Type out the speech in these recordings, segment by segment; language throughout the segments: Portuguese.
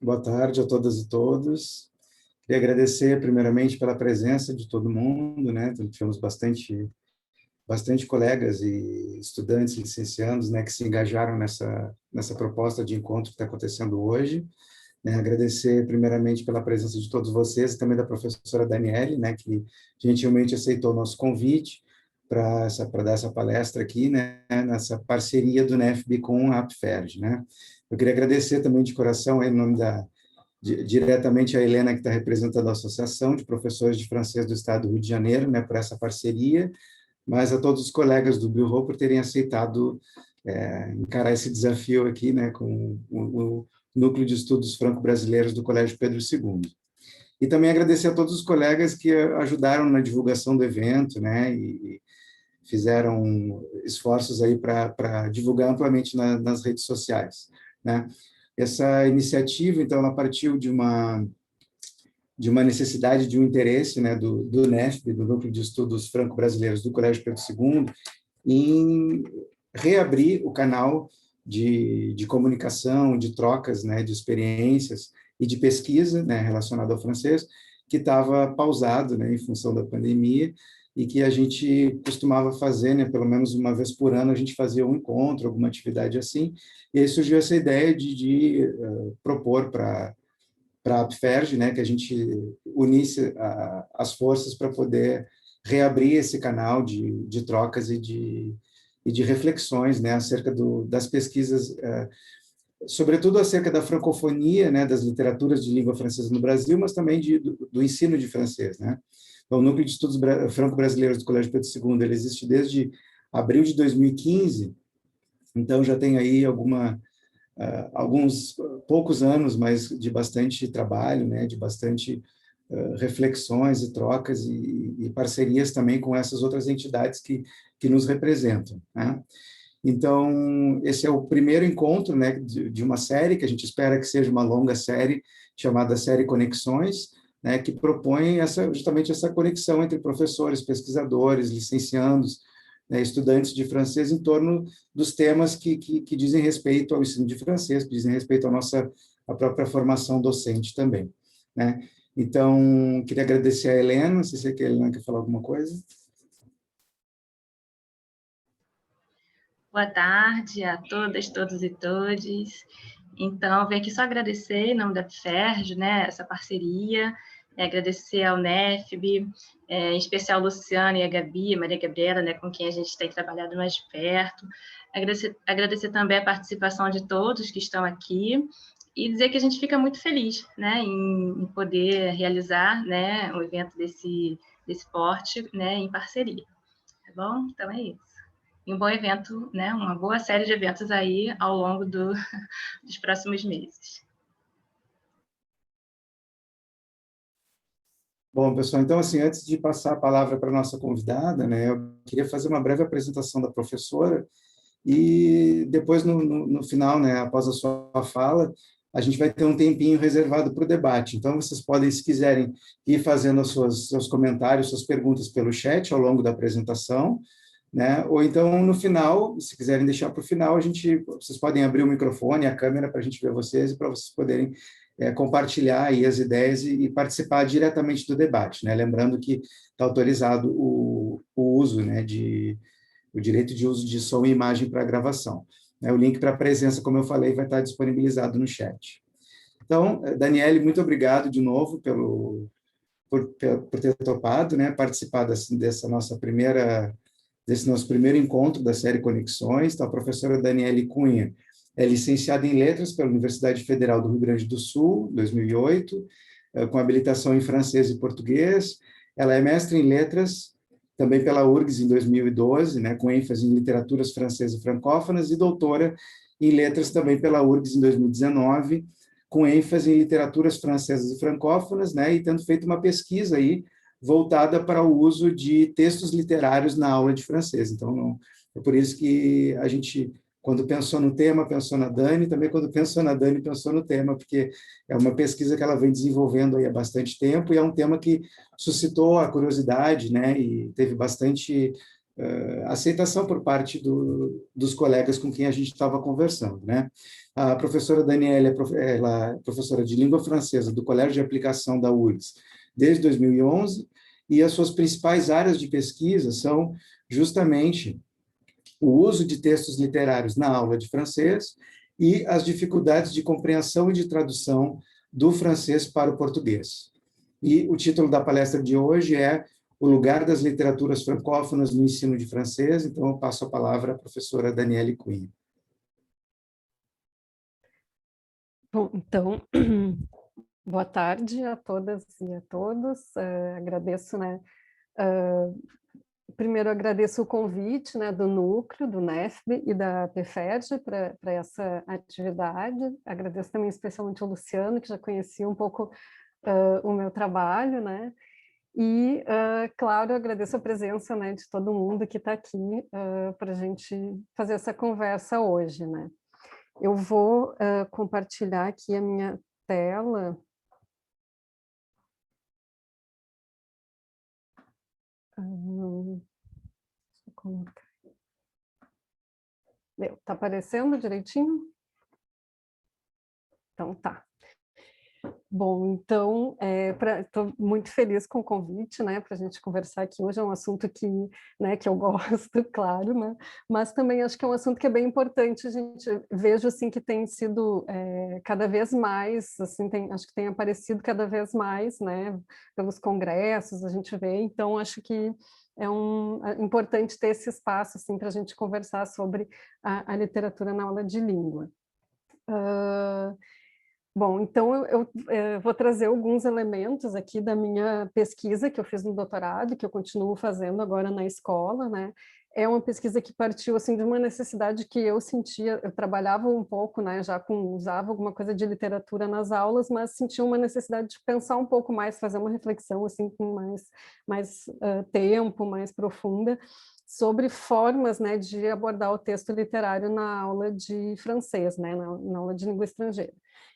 Boa tarde a todas e todos. Queria agradecer, primeiramente, pela presença de todo mundo, né? Tivemos bastante colegas e estudantes, licenciandos, né, que se engajaram nessa proposta de encontro que está acontecendo hoje. Né? Agradecer, primeiramente, pela presença de todos vocês e também da professora Daniele, né, que gentilmente aceitou o nosso convite para dar essa palestra aqui, né, nessa parceria do NEFB com a APFERJ, né? Eu queria agradecer também de coração, em nome diretamente a Helena, que está representando a Associação de Professores de Francês do Estado do Rio de Janeiro, né, por essa parceria, mas a todos os colegas do Bureau por terem aceitado encarar esse desafio aqui, né, com o Núcleo de Estudos Franco-Brasileiros do Colégio Pedro II. E também agradecer a todos os colegas que ajudaram na divulgação do evento, né, e fizeram esforços aí para divulgar amplamente nas redes sociais, né. Essa iniciativa, então, ela partiu de uma necessidade, de um interesse, né, do NEFB, do Núcleo de Estudos Franco-Brasileiros do Colégio Pedro II, em reabrir o canal de comunicação, de trocas, né, de experiências e de pesquisa, né, relacionado ao francês, que estava pausado, né, em função da pandemia, e que a gente costumava fazer, né, pelo menos uma vez por ano, a gente fazia um encontro, alguma atividade assim, e aí surgiu essa ideia de propor para a APFERJ, né, que a gente unisse as forças para poder reabrir esse canal de trocas e de reflexões, né, acerca das pesquisas, sobretudo acerca da francofonia, né, das literaturas de língua francesa no Brasil, mas também do ensino de francês, né. Então, o Núcleo de Estudos Franco-Brasileiros do Colégio Pedro II, ele existe desde abril de 2015, então já tem aí alguns poucos anos, mas de bastante trabalho, né, de bastante reflexões e trocas e parcerias também com essas outras entidades que nos representam, né? Então, esse é o primeiro encontro, né, de uma série, que a gente espera que seja uma longa série, chamada Série Conexões, né, que propõe justamente essa conexão entre professores, pesquisadores, licenciandos, né, estudantes de francês, em torno dos temas que dizem respeito ao ensino de francês, que dizem respeito à própria formação docente também, né? Então, queria agradecer a Helena, não sei se a Helena quer falar alguma coisa. Boa tarde a todas, todos e todes. Então, venho aqui só agradecer, em nome da PFERJ, né, essa parceria, agradecer ao NEFB, em especial a Luciana e a Gabi, a Maria Gabriela, né, com quem a gente tem trabalhado mais de perto. Agradecer também a participação de todos que estão aqui e dizer que a gente fica muito feliz, né, em poder realizar, né, um evento desse porte, né, em parceria. Tá bom? Então é isso. E um bom evento, né? Uma boa série de eventos aí ao longo dos próximos meses. Bom, pessoal, então, assim, antes de passar a palavra para a nossa convidada, né, eu queria fazer uma breve apresentação da professora e depois, no final, né, após a sua fala, a gente vai ter um tempinho reservado para o debate. Então, vocês podem, se quiserem, ir fazendo seus comentários, suas perguntas pelo chat ao longo da apresentação, né? Ou então, no final, se quiserem deixar para o final, vocês podem abrir o microfone, a câmera, para a gente ver vocês e para vocês poderem compartilhar aí as ideias e participar diretamente do debate, né? Lembrando que está autorizado o uso, né, o direito de uso de som e imagem para gravação. O link para a presença, como eu falei, vai estar disponibilizado no chat. Então, Daniele, muito obrigado de novo por ter topado, né, participar desse nosso primeiro encontro da série Conexões. Então, a professora Daniele Cunha é licenciada em Letras pela Universidade Federal do Rio Grande do Sul, 2008, com habilitação em francês e português. Ela é mestre em Letras, também pela URGS em 2012, né, com ênfase em literaturas francesas e francófonas, e doutora em Letras também pela URGS em 2019, com ênfase em literaturas francesas e francófonas, né, e tendo feito uma pesquisa aí voltada para o uso de textos literários na aula de francês. Então, é por isso que a gente, quando pensou no tema, pensou na Dani, também quando pensou na Dani, pensou no tema, porque é uma pesquisa que ela vem desenvolvendo aí há bastante tempo, e é um tema que suscitou a curiosidade, né, e teve bastante aceitação por parte dos colegas com quem a gente estava conversando, né? A professora Daniela ela é professora de língua francesa do Colégio de Aplicação da URGS desde 2011, e as suas principais áreas de pesquisa são justamente o uso de textos literários na aula de francês e as dificuldades de compreensão e de tradução do francês para o português. E o título da palestra de hoje é O lugar das literaturas francófonas no ensino de francês. Então, eu passo a palavra à professora Daniele Cunha. Bom, então, boa tarde a todas e a todos. Agradeço, né? Primeiro, agradeço o convite, né, do Núcleo, do NEFB e da PFERJ para essa atividade. Agradeço também especialmente ao Luciano, que já conhecia um pouco o meu trabalho, né? E, claro, agradeço a presença, né, de todo mundo que está aqui para a gente fazer essa conversa hoje, né? Eu vou compartilhar aqui a minha tela. Deixa eu colocar. Tá aparecendo direitinho? Então tá. Bom, então, estou muito feliz com o convite, né, para a gente conversar aqui hoje. É um assunto que, né, que eu gosto, claro, né, mas também acho que é um assunto que é bem importante. A gente vejo assim que tem sido cada vez mais, assim, acho que tem aparecido cada vez mais, né, pelos congressos, a gente vê. Então, acho que é importante ter esse espaço assim para a gente conversar sobre a literatura na aula de língua. Bom, então eu vou trazer alguns elementos aqui da minha pesquisa que eu fiz no doutorado, que eu continuo fazendo agora na escola, né? É uma pesquisa que partiu assim de uma necessidade que eu sentia. Eu trabalhava um pouco, né, usava alguma coisa de literatura nas aulas, mas sentia uma necessidade de pensar um pouco mais, fazer uma reflexão assim com mais tempo, mais profunda, sobre formas, né, de abordar o texto literário na aula de francês, né, na aula de língua estrangeira.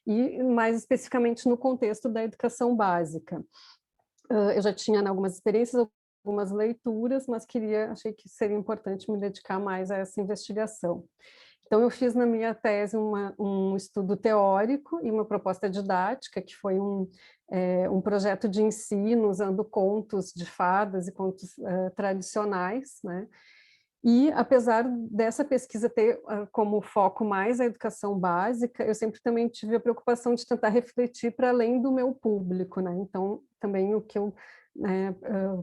E mais especificamente no contexto da educação básica. Eu já tinha, né, algumas experiências, algumas leituras, mas achei que seria importante me dedicar mais a essa investigação. Então, eu fiz na minha tese um estudo teórico e uma proposta didática, que foi um projeto de ensino usando contos de fadas e contos tradicionais, né? E, apesar dessa pesquisa ter como foco mais a educação básica, eu sempre também tive a preocupação de tentar refletir para além do meu público, né? Então, também o que eu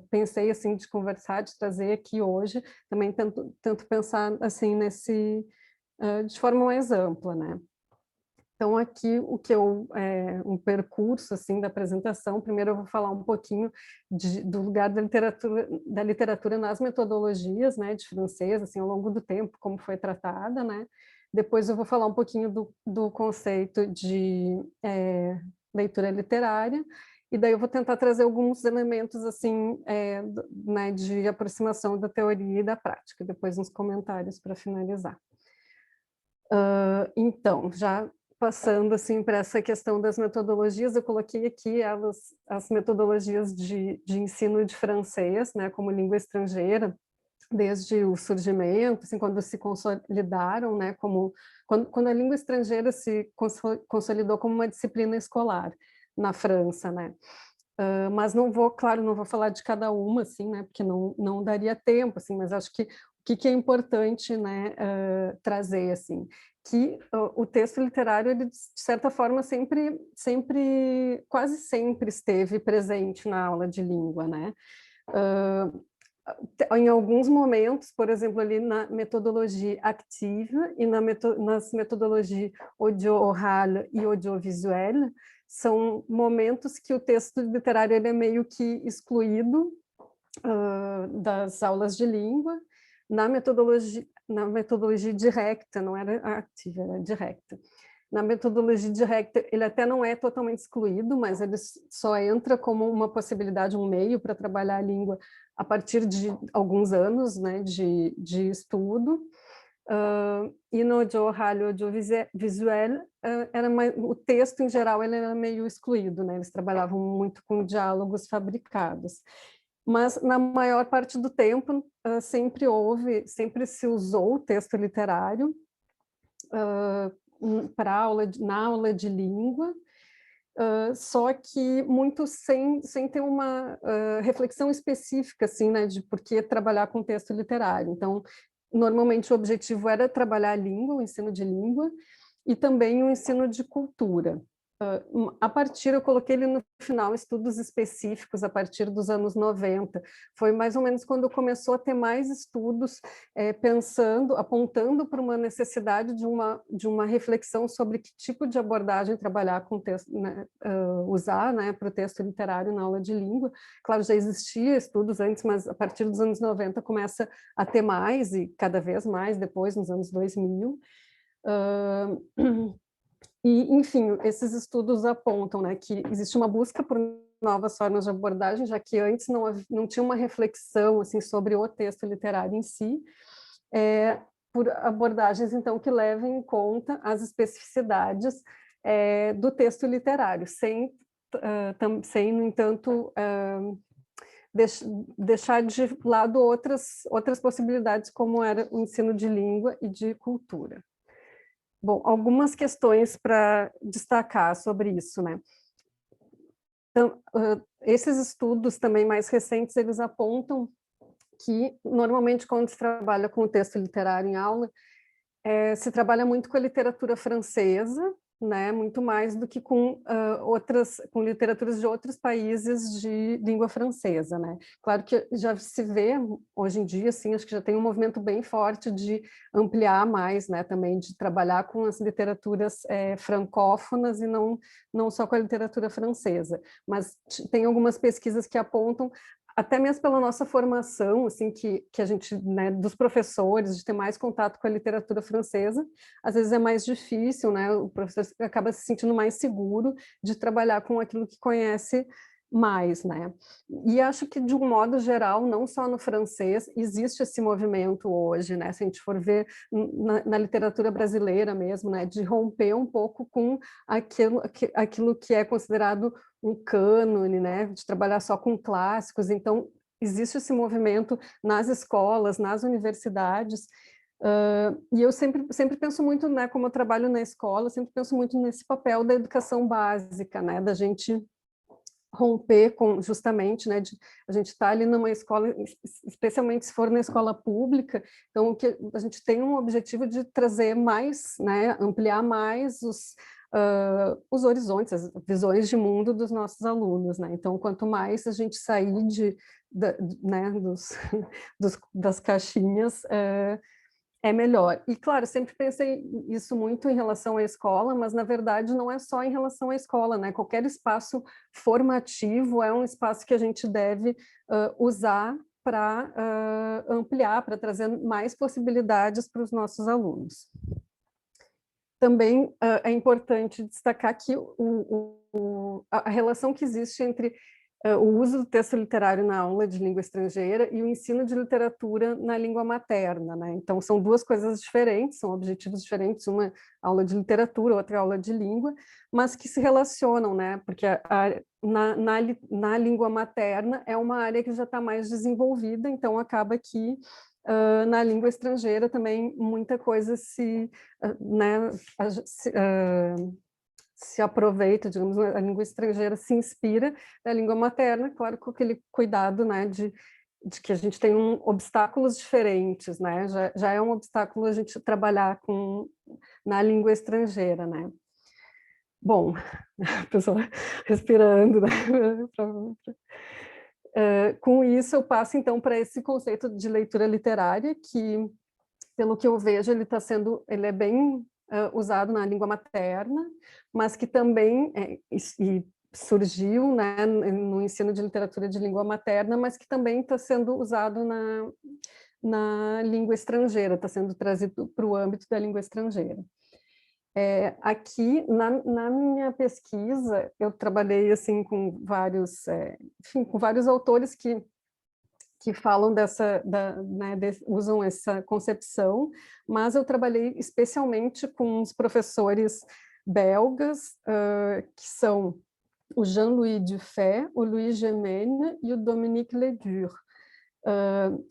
pensei assim de conversar, de trazer aqui hoje, também tento pensar assim de forma mais ampla, né? Então, aqui um percurso assim da apresentação. Primeiro eu vou falar um pouquinho do lugar da literatura nas metodologias, né, de francês, assim, ao longo do tempo, como foi tratada, né? Depois eu vou falar um pouquinho do conceito de leitura literária, e daí eu vou tentar trazer alguns elementos assim, né, de aproximação da teoria e da prática, depois uns comentários para finalizar. Então, já passando assim para essa questão das metodologias, eu coloquei aqui as metodologias de ensino de francês, né, como língua estrangeira, desde o surgimento, assim, quando se consolidaram, né, quando a língua estrangeira se consolidou como uma disciplina escolar na França, né. Mas não vou falar de cada uma, assim, né, porque não daria tempo, assim, mas acho que o que é importante, né, trazer, assim, que o texto literário, ele, de certa forma, quase sempre esteve presente na aula de língua, né? Em alguns momentos, por exemplo, ali na metodologia ativa e nas metodologias audio-oral e audiovisual, são momentos que o texto literário ele é meio que excluído das aulas de língua. Na metodologia directa, não era ativa, era directa. Na metodologia directa, ele até não é totalmente excluído, mas ele só entra como uma possibilidade, um meio para trabalhar a língua a partir de alguns anos, né, de estudo. E no audiovisual, o texto, em geral, ele era meio excluído, né? Eles trabalhavam muito com diálogos fabricados. mas na maior parte do tempo sempre se usou o texto literário na aula de língua, só que muito sem ter uma reflexão específica, assim, né, de por que trabalhar com texto literário. Então, normalmente o objetivo era trabalhar a língua, o ensino de língua, e também o ensino de cultura. Eu coloquei ele no final, estudos específicos a partir dos anos 90. Foi mais ou menos quando começou a ter mais estudos apontando para uma necessidade de uma reflexão sobre que tipo de abordagem trabalhar com texto, né, usar, né, para o texto literário na aula de língua. Claro, já existia estudos antes, mas a partir dos anos 90 começa a ter mais, e cada vez mais depois, nos anos 2000. E, enfim, esses estudos apontam, né, que existe uma busca por novas formas de abordagem, já que antes não tinha uma reflexão assim, sobre o texto literário em si, por abordagens, então, que levem em conta as especificidades do texto literário, sem no entanto, deixar de lado outras possibilidades, como era o ensino de língua e de cultura. Bom, algumas questões para destacar sobre isso, né? Então, esses estudos também mais recentes, eles apontam que, normalmente, quando se trabalha com o texto literário em aula, se trabalha muito com a literatura francesa, né, muito mais do que com com literaturas de outros países de língua francesa, né. Claro que já se vê, hoje em dia, assim, acho que já tem um movimento bem forte de ampliar mais, né, também de trabalhar com as literaturas francófonas e não só com a literatura francesa, mas tem algumas pesquisas que apontam até mesmo pela nossa formação, assim, que a gente, né, dos professores, de ter mais contato com a literatura francesa, às vezes é mais difícil, né, o professor acaba se sentindo mais seguro de trabalhar com aquilo que conhece mais, né. E acho que, de um modo geral, não só no francês, existe esse movimento hoje, né, se a gente for ver na literatura brasileira mesmo, né, de romper um pouco com aquilo que é considerado um cânone, né, de trabalhar só com clássicos. Então, existe esse movimento nas escolas, nas universidades, e eu sempre penso muito, né, como eu trabalho na escola, sempre penso muito nesse papel da educação básica, né, da gente romper com, justamente, né, a gente está ali numa escola, especialmente se for na escola pública, então que a gente tem um objetivo de trazer mais, né, ampliar mais os horizontes, as visões de mundo dos nossos alunos, né, então quanto mais a gente sair né, das caixinhas, é melhor. E, claro, sempre pensei isso muito em relação à escola, mas, na verdade, não é só em relação à escola, né? Qualquer espaço formativo é um espaço que a gente deve usar para ampliar, para trazer mais possibilidades para os nossos alunos. Também é importante destacar que a relação que existe entre o uso do texto literário na aula de língua estrangeira e o ensino de literatura na língua materna, né? Então, são duas coisas diferentes, são objetivos diferentes, uma aula de literatura, outra aula de língua, mas que se relacionam, né? Porque na língua materna é uma área que já está mais desenvolvida, então acaba que na língua estrangeira também muita coisa né, se aproveita, digamos, a língua estrangeira se inspira na língua materna, claro, com aquele cuidado, né, de que a gente tem obstáculos diferentes, né, já é um obstáculo a gente trabalhar na língua estrangeira, né. Bom, a pessoa respirando, né, com isso eu passo então para esse conceito de leitura literária, que, pelo que eu vejo, ele é bem usado na língua materna, mas que também surgiu, né, no ensino de literatura de língua materna, mas que também está sendo usado na língua estrangeira, está sendo trazido para o âmbito da língua estrangeira. Aqui, na minha pesquisa, eu trabalhei assim, com vários autores que falam usam essa concepção, mas eu trabalhei especialmente com os professores belgas, que são o Jean-Louis Dufay, o Louis Gemene e o Dominique Ledure.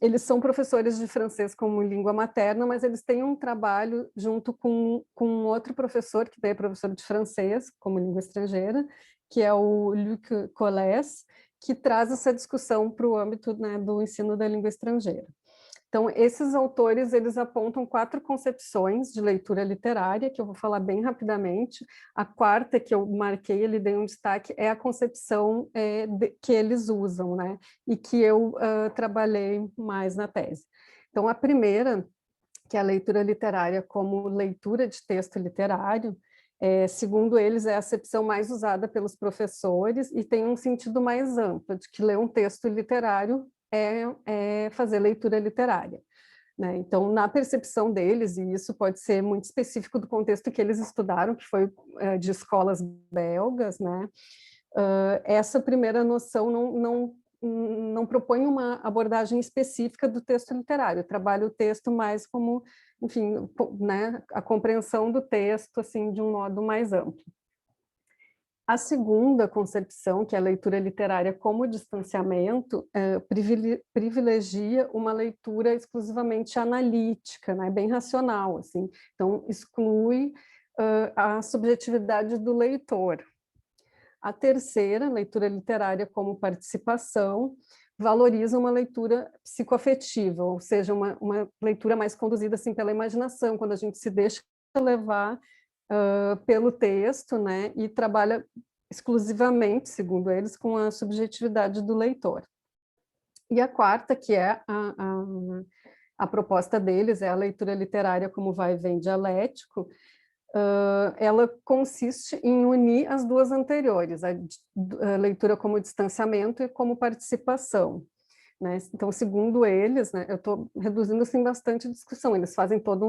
Eles são professores de francês como língua materna, mas eles têm um trabalho junto com outro professor, que daí é professor de francês como língua estrangeira, que é o Luc Colès, que traz essa discussão para o âmbito, né, do ensino da língua estrangeira. Então, esses autores, eles apontam 4 concepções de leitura literária, que eu vou falar bem rapidamente. A quarta que eu marquei, ele dei um destaque, é a concepção que eles usam, né? E que eu trabalhei mais na tese. Então, a primeira, que é a leitura literária como leitura de texto literário, segundo eles, é a acepção mais usada pelos professores e tem um sentido mais amplo, de que ler um texto literário é fazer leitura literária, né? Então, na percepção deles, e isso pode ser muito específico do contexto que eles estudaram, que foi de escolas belgas, né? Essa primeira noção não propõe uma abordagem específica do texto literário, trabalha o texto mais como, enfim, né, a compreensão do texto, assim, de um modo mais amplo. A segunda concepção, que é a leitura literária como distanciamento, privilegia uma leitura exclusivamente analítica, né, bem racional, assim. Então, exclui a subjetividade do leitor. A terceira, leitura literária como participação, valoriza uma leitura psicoafetiva, ou seja, uma leitura mais conduzida assim, pela imaginação, quando a gente se deixa levar pelo texto, né, e trabalha exclusivamente, segundo eles, com a subjetividade do leitor. E a quarta, que é a proposta deles, é a leitura literária como vai e vem dialético, ela consiste em unir as duas anteriores, a leitura como distanciamento e como participação, né? Então, segundo eles, né, eu estou reduzindo assim, bastante a discussão, eles fazem toda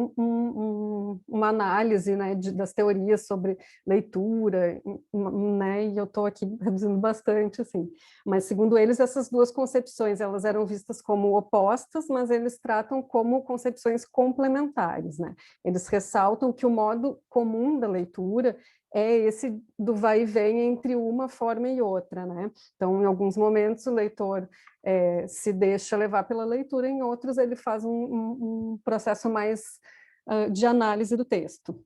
uma análise, né, das teorias sobre leitura, né, e eu estou aqui reduzindo bastante, assim. Mas, segundo eles, essas duas concepções, elas eram vistas como opostas, mas eles tratam como concepções complementares, né? Eles ressaltam que o modo comum da leitura é esse do vai e vem entre uma forma e outra, né? Então, em alguns momentos, o leitor se deixa levar pela leitura, em outros ele faz um processo mais de análise do texto,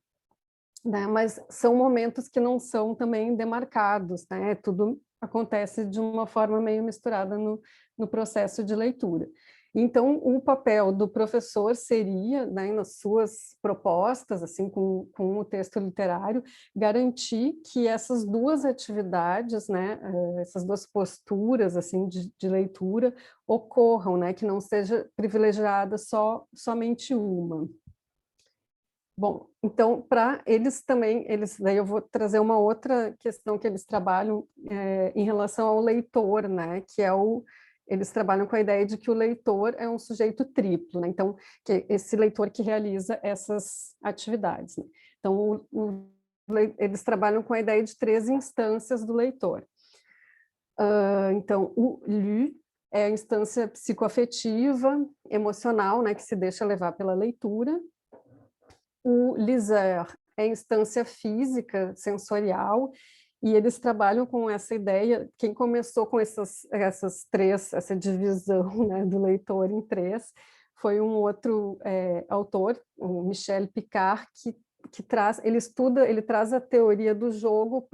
né? Mas são momentos que não são também demarcados, né? Tudo acontece de uma forma meio misturada no processo de leitura. Então, o papel do professor seria, né, nas suas propostas, assim, com o texto literário, garantir que essas duas atividades, né, essas duas posturas, assim, de leitura ocorram, né, que não seja privilegiada somente uma. Bom, então, para eles também, daí eu vou trazer uma outra questão que eles trabalham em relação ao leitor, né, que é eles trabalham com a ideia de que o leitor é um sujeito triplo, né? Então, que esse leitor que realiza essas atividades, né? Então, eles trabalham com a ideia de 3 instâncias do leitor. Então, o lu é a instância psicoafetiva, emocional, né, que se deixa levar pela leitura. O liseur é a instância física, sensorial, e eles trabalham com essa ideia, quem começou com essa divisão, né, do leitor em 3, foi um outro autor, o Michel Picard, que traz, ele traz a teoria do jogo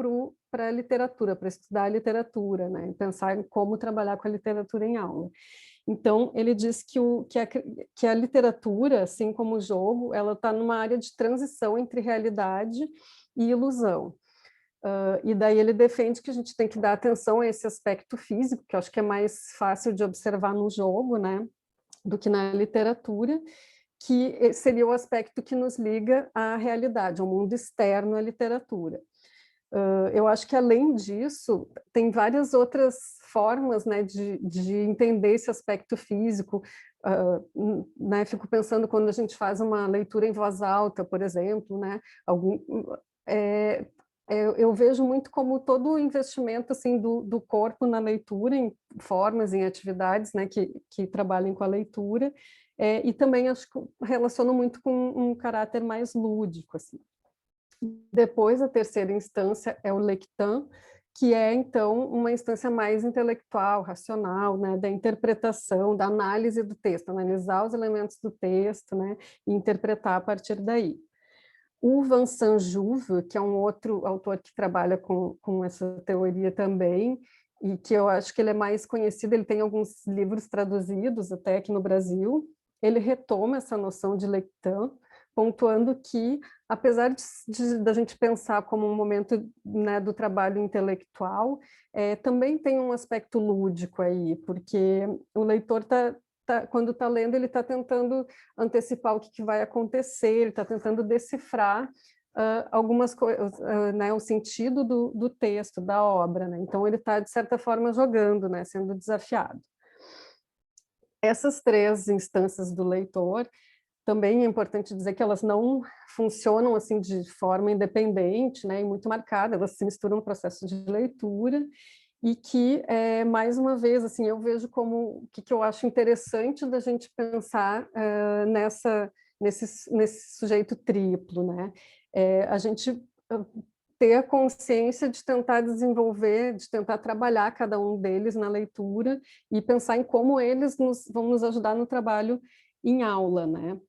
para a literatura, para estudar a literatura, né, pensar em como trabalhar com a literatura em aula. Então, ele diz que a literatura, assim como o jogo, ela está numa área de transição entre realidade e ilusão. E daí ele defende que a gente tem que dar atenção a esse aspecto físico, que eu acho que é mais fácil de observar no jogo, né, do que na literatura, que seria o aspecto que nos liga à realidade, ao mundo externo à literatura. Eu acho que, além disso, tem várias outras formas, né, de entender esse aspecto físico. Né, fico pensando quando a gente faz uma leitura em voz alta, por exemplo, né, eu vejo muito como todo o investimento assim, do corpo na leitura, em formas, em atividades, né, que trabalhem com a leitura, e também acho que relaciono muito com um caráter mais lúdico, assim. Depois, a terceira instância é o lectin, que é, então, uma instância mais intelectual, racional, né, da interpretação, da análise do texto, analisar os elementos do texto, né, e interpretar a partir daí. O Vincent Jouve, que é um outro autor que trabalha com essa teoria também, e que eu acho que ele é mais conhecido, ele tem alguns livros traduzidos até aqui no Brasil, ele retoma essa noção de lectão, pontuando que, apesar da gente pensar como um momento, né, do trabalho intelectual, também tem um aspecto lúdico aí, porque o leitor quando está lendo, ele está tentando antecipar o que vai acontecer, ele está tentando decifrar algumas coisas, né, o sentido do texto, da obra, né? Então ele está, de certa forma, jogando, né, sendo desafiado. Essas três instâncias do leitor, também é importante dizer que elas não funcionam assim de forma independente, né, e muito marcada, elas se misturam no processo de leitura, e que, mais uma vez, assim, eu vejo como o que eu acho interessante da gente pensar nesse sujeito triplo, né? A gente ter a consciência de tentar desenvolver, de tentar trabalhar cada um deles na leitura e pensar em como eles vão nos ajudar no trabalho em aula, né?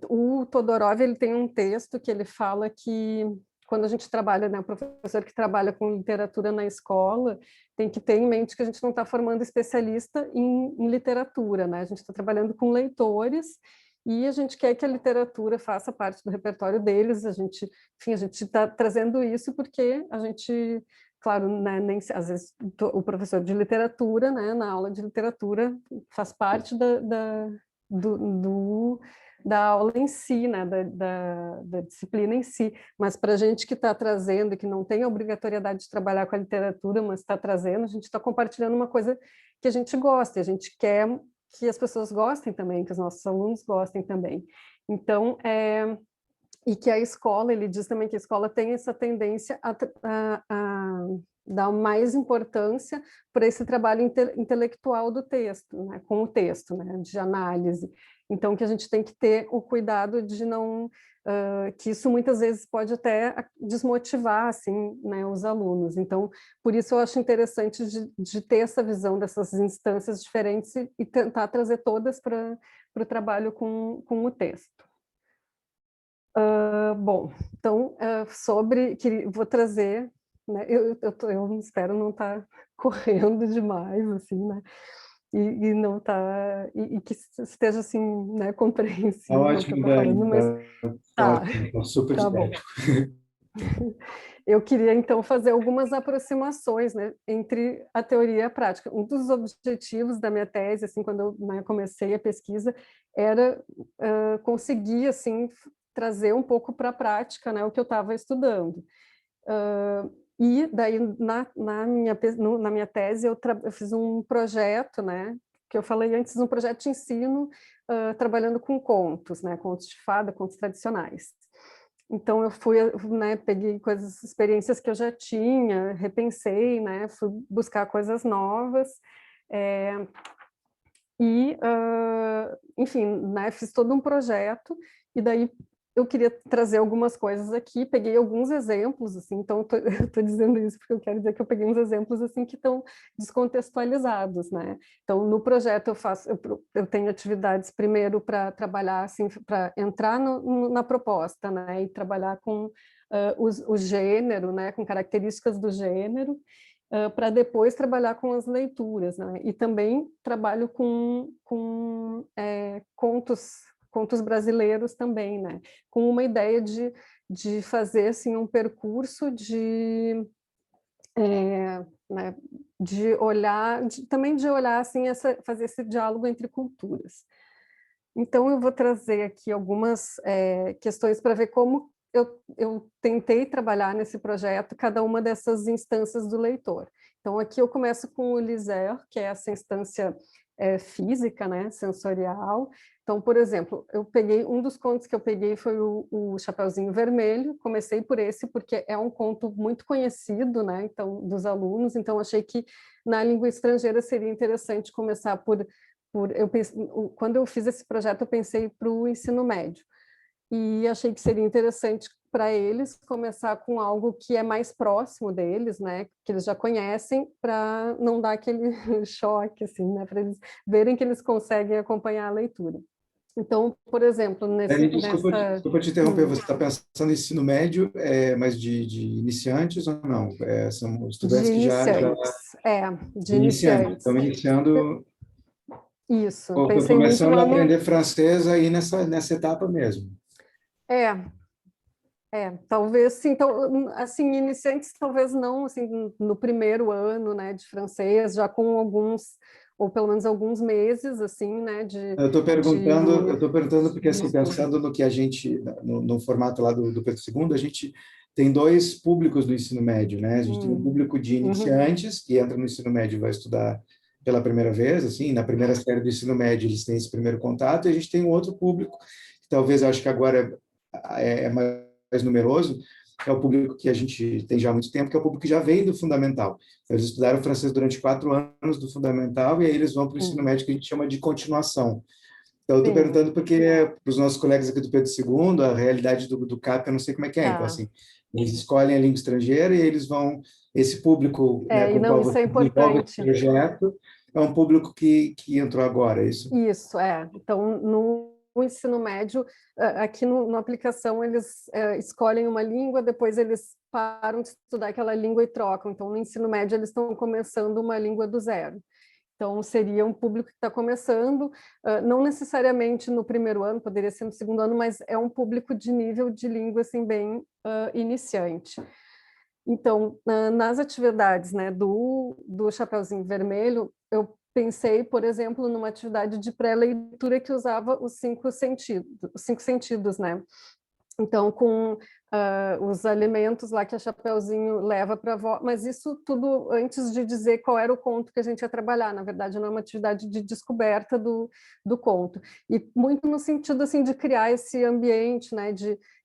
O Todorov, ele tem um texto que ele fala que quando a gente trabalha, né, o professor que trabalha com literatura na escola, tem que ter em mente que a gente não está formando especialista em literatura, né? A gente está trabalhando com leitores e a gente quer que a literatura faça parte do repertório deles. Enfim, a gente está trazendo isso porque a gente, claro, né, às vezes o professor de literatura, né, na aula de literatura faz parte da aula em si, né, da disciplina em si, mas para a gente que está trazendo, que não tem a obrigatoriedade de trabalhar com a literatura, mas está trazendo, a gente está compartilhando uma coisa que a gente gosta, e a gente quer que as pessoas gostem também, que os nossos alunos gostem também. Então, e que a escola, ele diz também que a escola tem essa tendência a dar mais importância para esse trabalho intelectual do texto, né, com o texto, né, de análise. Então, que a gente tem que ter o cuidado de não... que isso muitas vezes pode até desmotivar, assim, né, os alunos. Então, por isso eu acho interessante de ter essa visão dessas instâncias diferentes e tentar trazer todas para o trabalho com o texto. Bom, então, vou trazer, né, eu espero não estar correndo demais, assim, né, e não tá, e que esteja, assim, né, Tá compreensível o que eu ótimo, estou falando, Dani, mas tá tá, ótimo, tá super tá bom. didático. Eu queria, então, fazer algumas aproximações, né, entre a teoria e a prática. Um dos objetivos da minha tese, assim, quando eu, né, comecei a pesquisa, era conseguir, assim, trazer um pouco para a prática, né, o que eu estava estudando. E daí, na minha tese, eu fiz um projeto, né, que eu falei antes, um projeto de ensino trabalhando com contos, né, contos de fada, contos tradicionais. Então, eu fui, né, peguei experiências que eu já tinha, repensei, né, fui buscar coisas novas, enfim, né, fiz todo um projeto, e daí eu queria trazer algumas coisas aqui, peguei alguns exemplos, assim, então eu tô dizendo isso porque eu quero dizer que eu peguei uns exemplos, assim, que estão descontextualizados, né? Então, no projeto eu tenho atividades primeiro para trabalhar, assim, para entrar na proposta, né, e trabalhar com o gênero, né, com características do gênero, para depois trabalhar com as leituras, né? E também trabalho com contos brasileiros também, né? Com uma ideia de fazer assim um percurso né, de olhar, também de olhar assim fazer esse diálogo entre culturas. Então eu vou trazer aqui algumas questões para ver como eu tentei trabalhar nesse projeto cada uma dessas instâncias do leitor. Então, aqui eu começo com o Lisère, que é essa instância física, né, sensorial. Então, por exemplo, um dos contos que eu peguei foi o Chapeuzinho Vermelho, comecei por esse porque é um conto muito conhecido, né, então, dos alunos, então achei que na língua estrangeira seria interessante começar quando eu fiz esse projeto, eu pensei para o ensino médio. e achei que seria interessante para eles começar com algo que é mais próximo deles, né, que eles já conhecem, para não dar aquele choque, assim, né, para eles verem que eles conseguem acompanhar a leitura. Então, por exemplo, Desculpa te interromper, você está pensando em ensino médio, mas de iniciantes ou não? São de estudantes que iniciantes, de de iniciantes, iniciantes. estão iniciando, Isso, ou estão pensei muito começando a lá aprender francês aí nessa etapa mesmo. É, talvez sim, então, assim, iniciantes talvez não, assim, no primeiro ano, né, de francês, já com alguns, ou pelo menos alguns meses, assim, né, Eu estou perguntando porque, de assim, estudo. pensando no que a gente, no formato lá do Pedro II, a gente tem dois públicos no ensino médio, né? A gente tem o público de Uhum, iniciantes, que entra no ensino médio e vai estudar pela primeira vez, assim, na primeira série do ensino médio eles têm esse primeiro contato, e a gente tem um outro público, que talvez acho que agora é mais numeroso, é o público que a gente tem já há muito tempo, que é o público que já vem do fundamental. Então, eles estudaram francês durante 4 anos do fundamental, e aí eles vão para o ensino uhum, médio, que a gente chama de continuação. Então, eu estou sim, perguntando porque, para os nossos colegas aqui do Pedro II, a realidade do CAP, eu não sei como é que é. Então, tá. assim, eles escolhem a língua estrangeira e eles vão... Esse público, né, E com o não, qual isso você é desenvolve esse importante. projeto é um público que entrou agora, é isso? Isso, Então, no ensino médio, aqui na aplicação, eles escolhem uma língua, depois eles param de estudar aquela língua e trocam. Então, no ensino médio, eles estão começando uma língua do zero. Então, seria um público que está começando, não necessariamente no primeiro ano, poderia ser no segundo ano, mas é um público de nível de língua, assim, bem iniciante. Então, nas atividades, né, do Chapeuzinho Vermelho, eu pensei, por exemplo, numa atividade de pré-leitura que usava os cinco sentidos, né? Então, com os alimentos lá que a Chapeuzinho leva para a avó, mas isso tudo antes de dizer qual era o conto que a gente ia trabalhar. Na verdade, não é uma atividade de descoberta do conto. E muito no sentido assim de criar esse ambiente, né?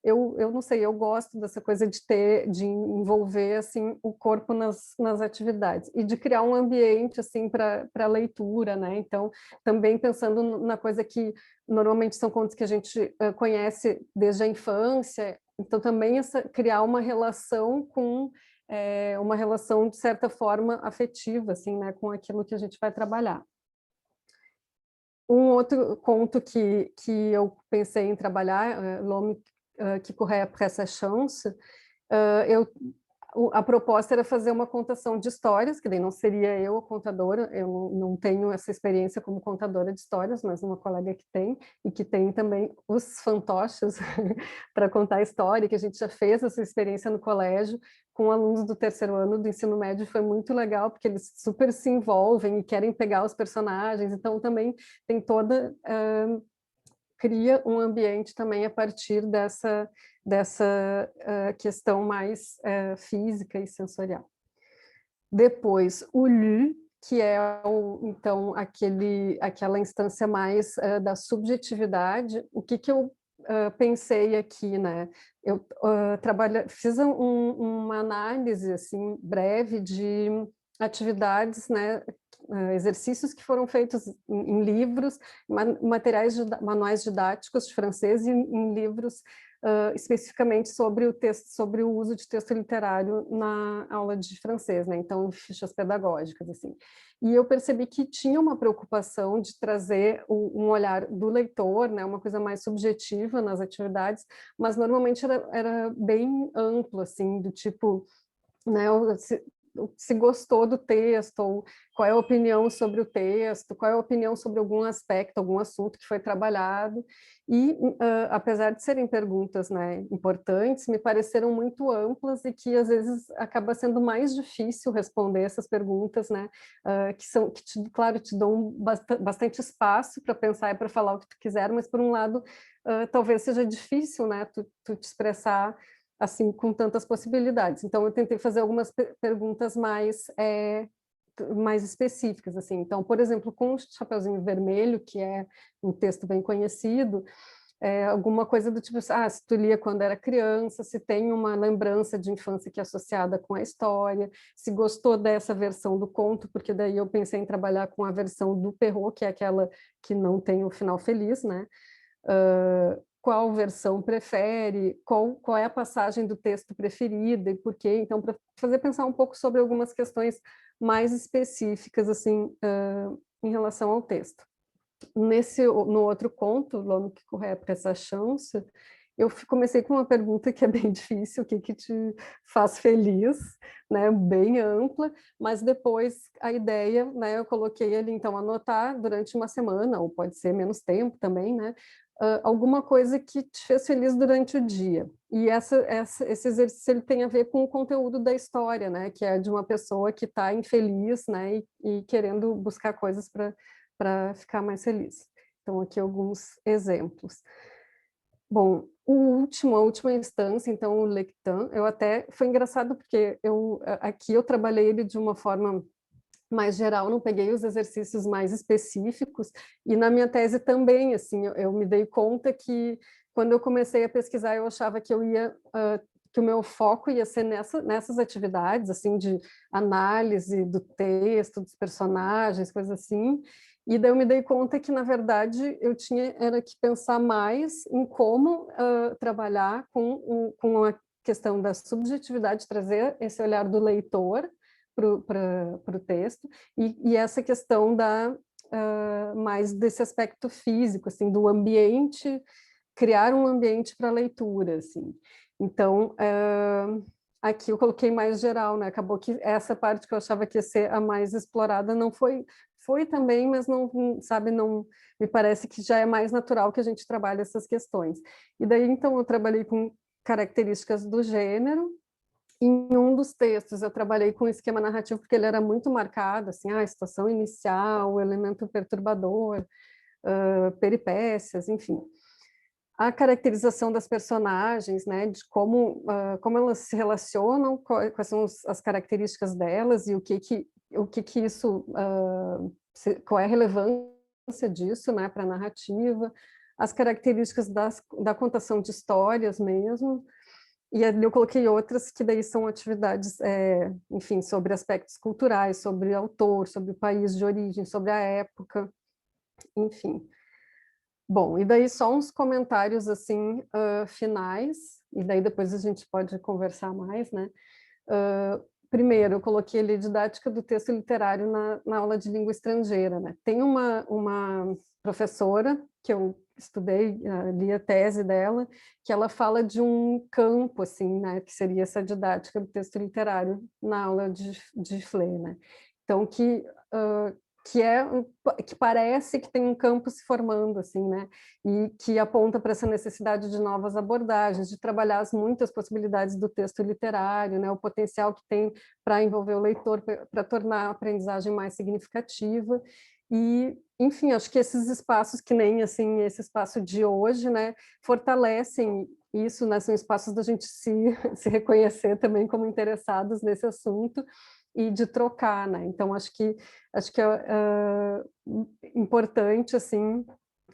Eu não sei, eu gosto dessa coisa de envolver assim o corpo nas atividades e de criar um ambiente assim para leitura, né? Então, também pensando na coisa que normalmente são contos que a gente conhece desde a infância, então também criar uma relação com uma relação de certa forma afetiva, assim, né, com aquilo que a gente vai trabalhar. Um outro conto que eu pensei em trabalhar, L'homme qui courait après sa chance, eu a proposta era fazer uma contação de histórias, que daí não seria eu a contadora, eu não tenho essa experiência como contadora de histórias, mas uma colega que tem, e que tem também os fantoches para contar a história, que a gente já fez essa experiência no colégio, com alunos do terceiro ano do ensino médio, foi muito legal, porque eles super se envolvem e querem pegar os personagens, então também tem toda... cria um ambiente também a partir dessa questão mais física e sensorial. Depois, o Lü, que é então aquela instância mais da subjetividade. O que eu pensei aqui, né? Eu fiz uma análise assim breve de atividades, né? Exercícios que foram feitos em livros, manuais didáticos de francês e em livros especificamente sobre o texto, sobre o uso de texto literário na aula de francês, né? Então, fichas pedagógicas, assim. E eu percebi que tinha uma preocupação de trazer um olhar do leitor, né? Uma coisa mais subjetiva nas atividades, mas normalmente era bem amplo, assim, do tipo, né? Se gostou do texto, ou qual é a opinião sobre o texto, qual é a opinião sobre algum aspecto, algum assunto que foi trabalhado. E, apesar de serem perguntas, né, importantes, me pareceram muito amplas e que, às vezes, acaba sendo mais difícil responder essas perguntas, né, claro, te dão bastante espaço para pensar e para falar o que tu quiser, mas, por um lado, talvez seja difícil, né, tu te expressar assim, com tantas possibilidades. Então, eu tentei fazer algumas perguntas mais específicas, assim. Então, por exemplo, com o Chapeuzinho Vermelho, que é um texto bem conhecido, alguma coisa do tipo, se tu lia quando era criança, se tem uma lembrança de infância que é associada com a história, se gostou dessa versão do conto, porque daí eu pensei em trabalhar com a versão do Perrault, que é aquela que não tem o final feliz, né? qual versão prefere, qual é a passagem do texto preferida e por quê. Então, para fazer pensar um pouco sobre algumas questões mais específicas, assim, em relação ao texto. No outro conto, L'Homme qui courait après sa chance, eu comecei com uma pergunta que é bem difícil, o que te faz feliz, né, bem ampla, mas depois a ideia, né, eu coloquei ali, então, anotar durante uma semana, ou pode ser menos tempo também, né, alguma coisa que te fez feliz durante o dia. E esse exercício ele tem a ver com o conteúdo da história, né, que é de uma pessoa que está infeliz, né, e querendo buscar coisas para ficar mais feliz. Então, aqui alguns exemplos. Bom, a última instância, então, o Lectin, foi engraçado porque aqui eu trabalhei ele de uma forma mais geral, não peguei os exercícios mais específicos, e na minha tese também, assim, eu me dei conta que quando eu comecei a pesquisar, eu achava que que o meu foco ia ser nessas atividades, assim, de análise do texto, dos personagens, coisas assim, e daí eu me dei conta que, na verdade, era que pensar mais em como trabalhar com a questão da subjetividade, trazer esse olhar do leitor para o texto, e essa questão mais desse aspecto físico, assim, do ambiente, criar um ambiente para a leitura, assim. Então, aqui eu coloquei mais geral, né? Acabou que essa parte que eu achava que ia ser a mais explorada não foi também, mas não, sabe, não me parece que já é mais natural que a gente trabalhe essas questões. E daí, então, eu trabalhei com características do gênero. Em um dos textos eu trabalhei com o esquema narrativo porque ele era muito marcado, assim, a situação inicial, o elemento perturbador, peripécias, enfim. A caracterização das personagens, né, de como elas se relacionam, quais são as características delas e o que isso, qual é a relevância disso, né, para a narrativa, as características da contação de histórias mesmo. E ali eu coloquei outras que daí são atividades, enfim, sobre aspectos culturais, sobre autor, sobre o país de origem, sobre a época, enfim. Bom, e daí só uns comentários, assim, finais, e daí depois a gente pode conversar mais, né? Primeiro, eu coloquei ali didática do texto literário na aula de língua estrangeira, né? Tem uma professora que eu estudei, li a tese dela, que ela fala de um campo, assim, né? Que seria essa didática do texto literário na aula de FLE, né? Então, que parece que tem um campo se formando, assim, né? E que aponta para essa necessidade de novas abordagens, de trabalhar as muitas possibilidades do texto literário, né? O potencial que tem para envolver o leitor, para tornar a aprendizagem mais significativa. E, enfim, acho que esses espaços, que nem assim esse espaço de hoje, né, fortalecem isso, né? São espaços da gente se reconhecer também como interessados nesse assunto e de trocar, né? Então acho que é importante, assim.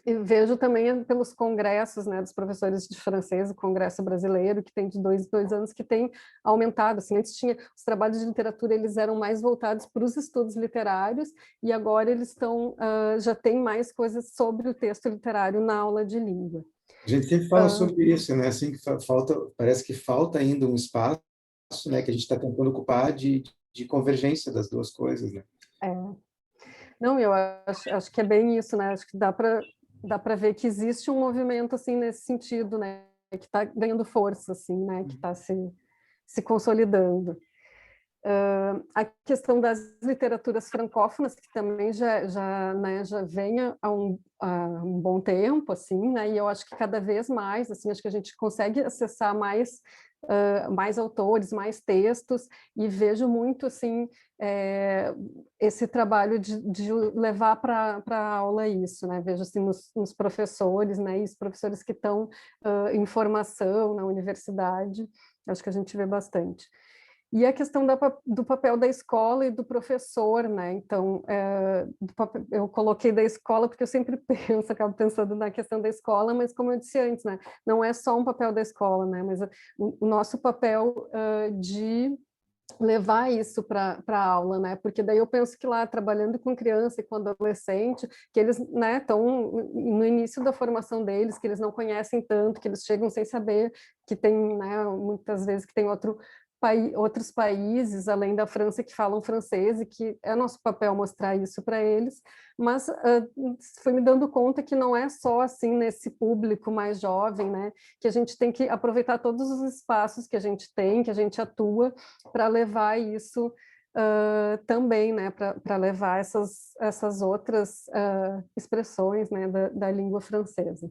Eu vejo também pelos congressos, né, dos professores de francês, o Congresso Brasileiro, que tem de dois anos, que tem aumentado. Assim, antes tinha os trabalhos de literatura, eles eram mais voltados para os estudos literários, e agora eles já tem mais coisas sobre o texto literário na aula de língua. A gente sempre fala sobre isso, né? Assim, que parece que falta ainda um espaço, né, que a gente está tentando ocupar de convergência das duas coisas, né? Não, eu acho que é bem isso, né? Acho que dá para ver que existe um movimento assim nesse sentido, né? Que está ganhando força, assim, né? Que está se consolidando. A questão das literaturas francófonas, que também né, já vem há um bom tempo, assim, né? E eu acho que cada vez mais, assim, acho que a gente consegue acessar mais autores, mais textos, e vejo muito, assim, esse trabalho de levar para a aula isso, né? Vejo, assim, nos professores, né? E os professores que estão em formação na universidade, acho que a gente vê bastante. E a questão do papel da escola e do professor, né? Então, eu coloquei da escola porque eu sempre acabo pensando na questão da escola, mas como eu disse antes, né? Não é só um papel da escola, né? Mas o nosso papel de levar isso para a aula, né? Porque daí eu penso que lá, trabalhando com criança e com adolescente, que eles, né, estão no início da formação deles, que eles não conhecem tanto, que eles chegam sem saber que tem, né, muitas vezes que tem outros países, além da França, que falam francês, e que é nosso papel mostrar isso para eles, mas fui me dando conta que não é só assim nesse público mais jovem, né, que a gente tem que aproveitar todos os espaços que a gente tem, que a gente atua, para levar isso também, né, para levar essas outras expressões, né, da língua francesa.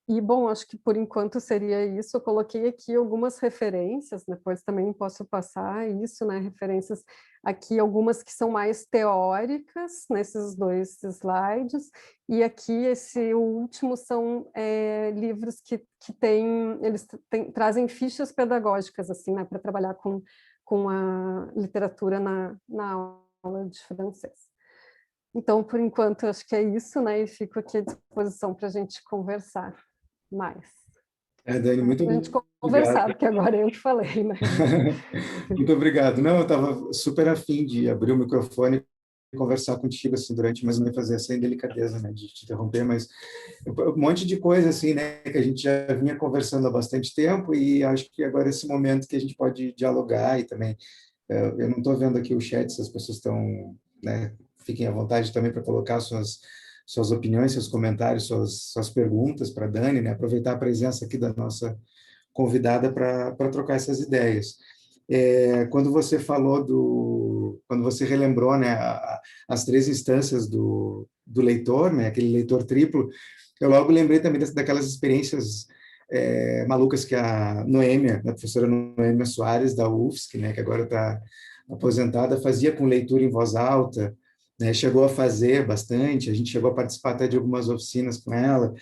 E, bom, acho que por enquanto seria isso. Eu coloquei aqui algumas referências, depois também posso passar isso, né? Referências aqui, algumas que são mais teóricas, nesses 2 slides, e aqui esse último são livros que eles trazem fichas pedagógicas, assim, né? Para trabalhar com a literatura na aula de francês. Então, por enquanto, acho que é isso, né? E fico aqui à disposição para a gente conversar mais. Dani, muito A gente obrigado. conversar, porque agora eu que falei, né? Muito obrigado. Não, eu estava super afim de abrir o microfone e conversar contigo assim durante, mas não fazer essa indelicadeza, né, de te interromper, mas um monte de coisa assim, né, que a gente já vinha conversando há bastante tempo e acho que agora é esse momento que a gente pode dialogar e também eu não estou vendo aqui o chat, se as pessoas estão, né, fiquem à vontade também para colocar suas opiniões, seus comentários, suas perguntas para a Dani, né? Aproveitar a presença aqui da nossa convidada para trocar essas ideias. Quando você falou quando você relembrou, né, as 3 instâncias do leitor, né, aquele leitor triplo, eu logo lembrei também daquelas experiências malucas que a Noêmia, a professora Noêmia Soares, da UFSC, né, que agora está aposentada, fazia com leitura em voz alta, né, chegou a fazer bastante, a gente chegou a participar até de algumas oficinas com ela,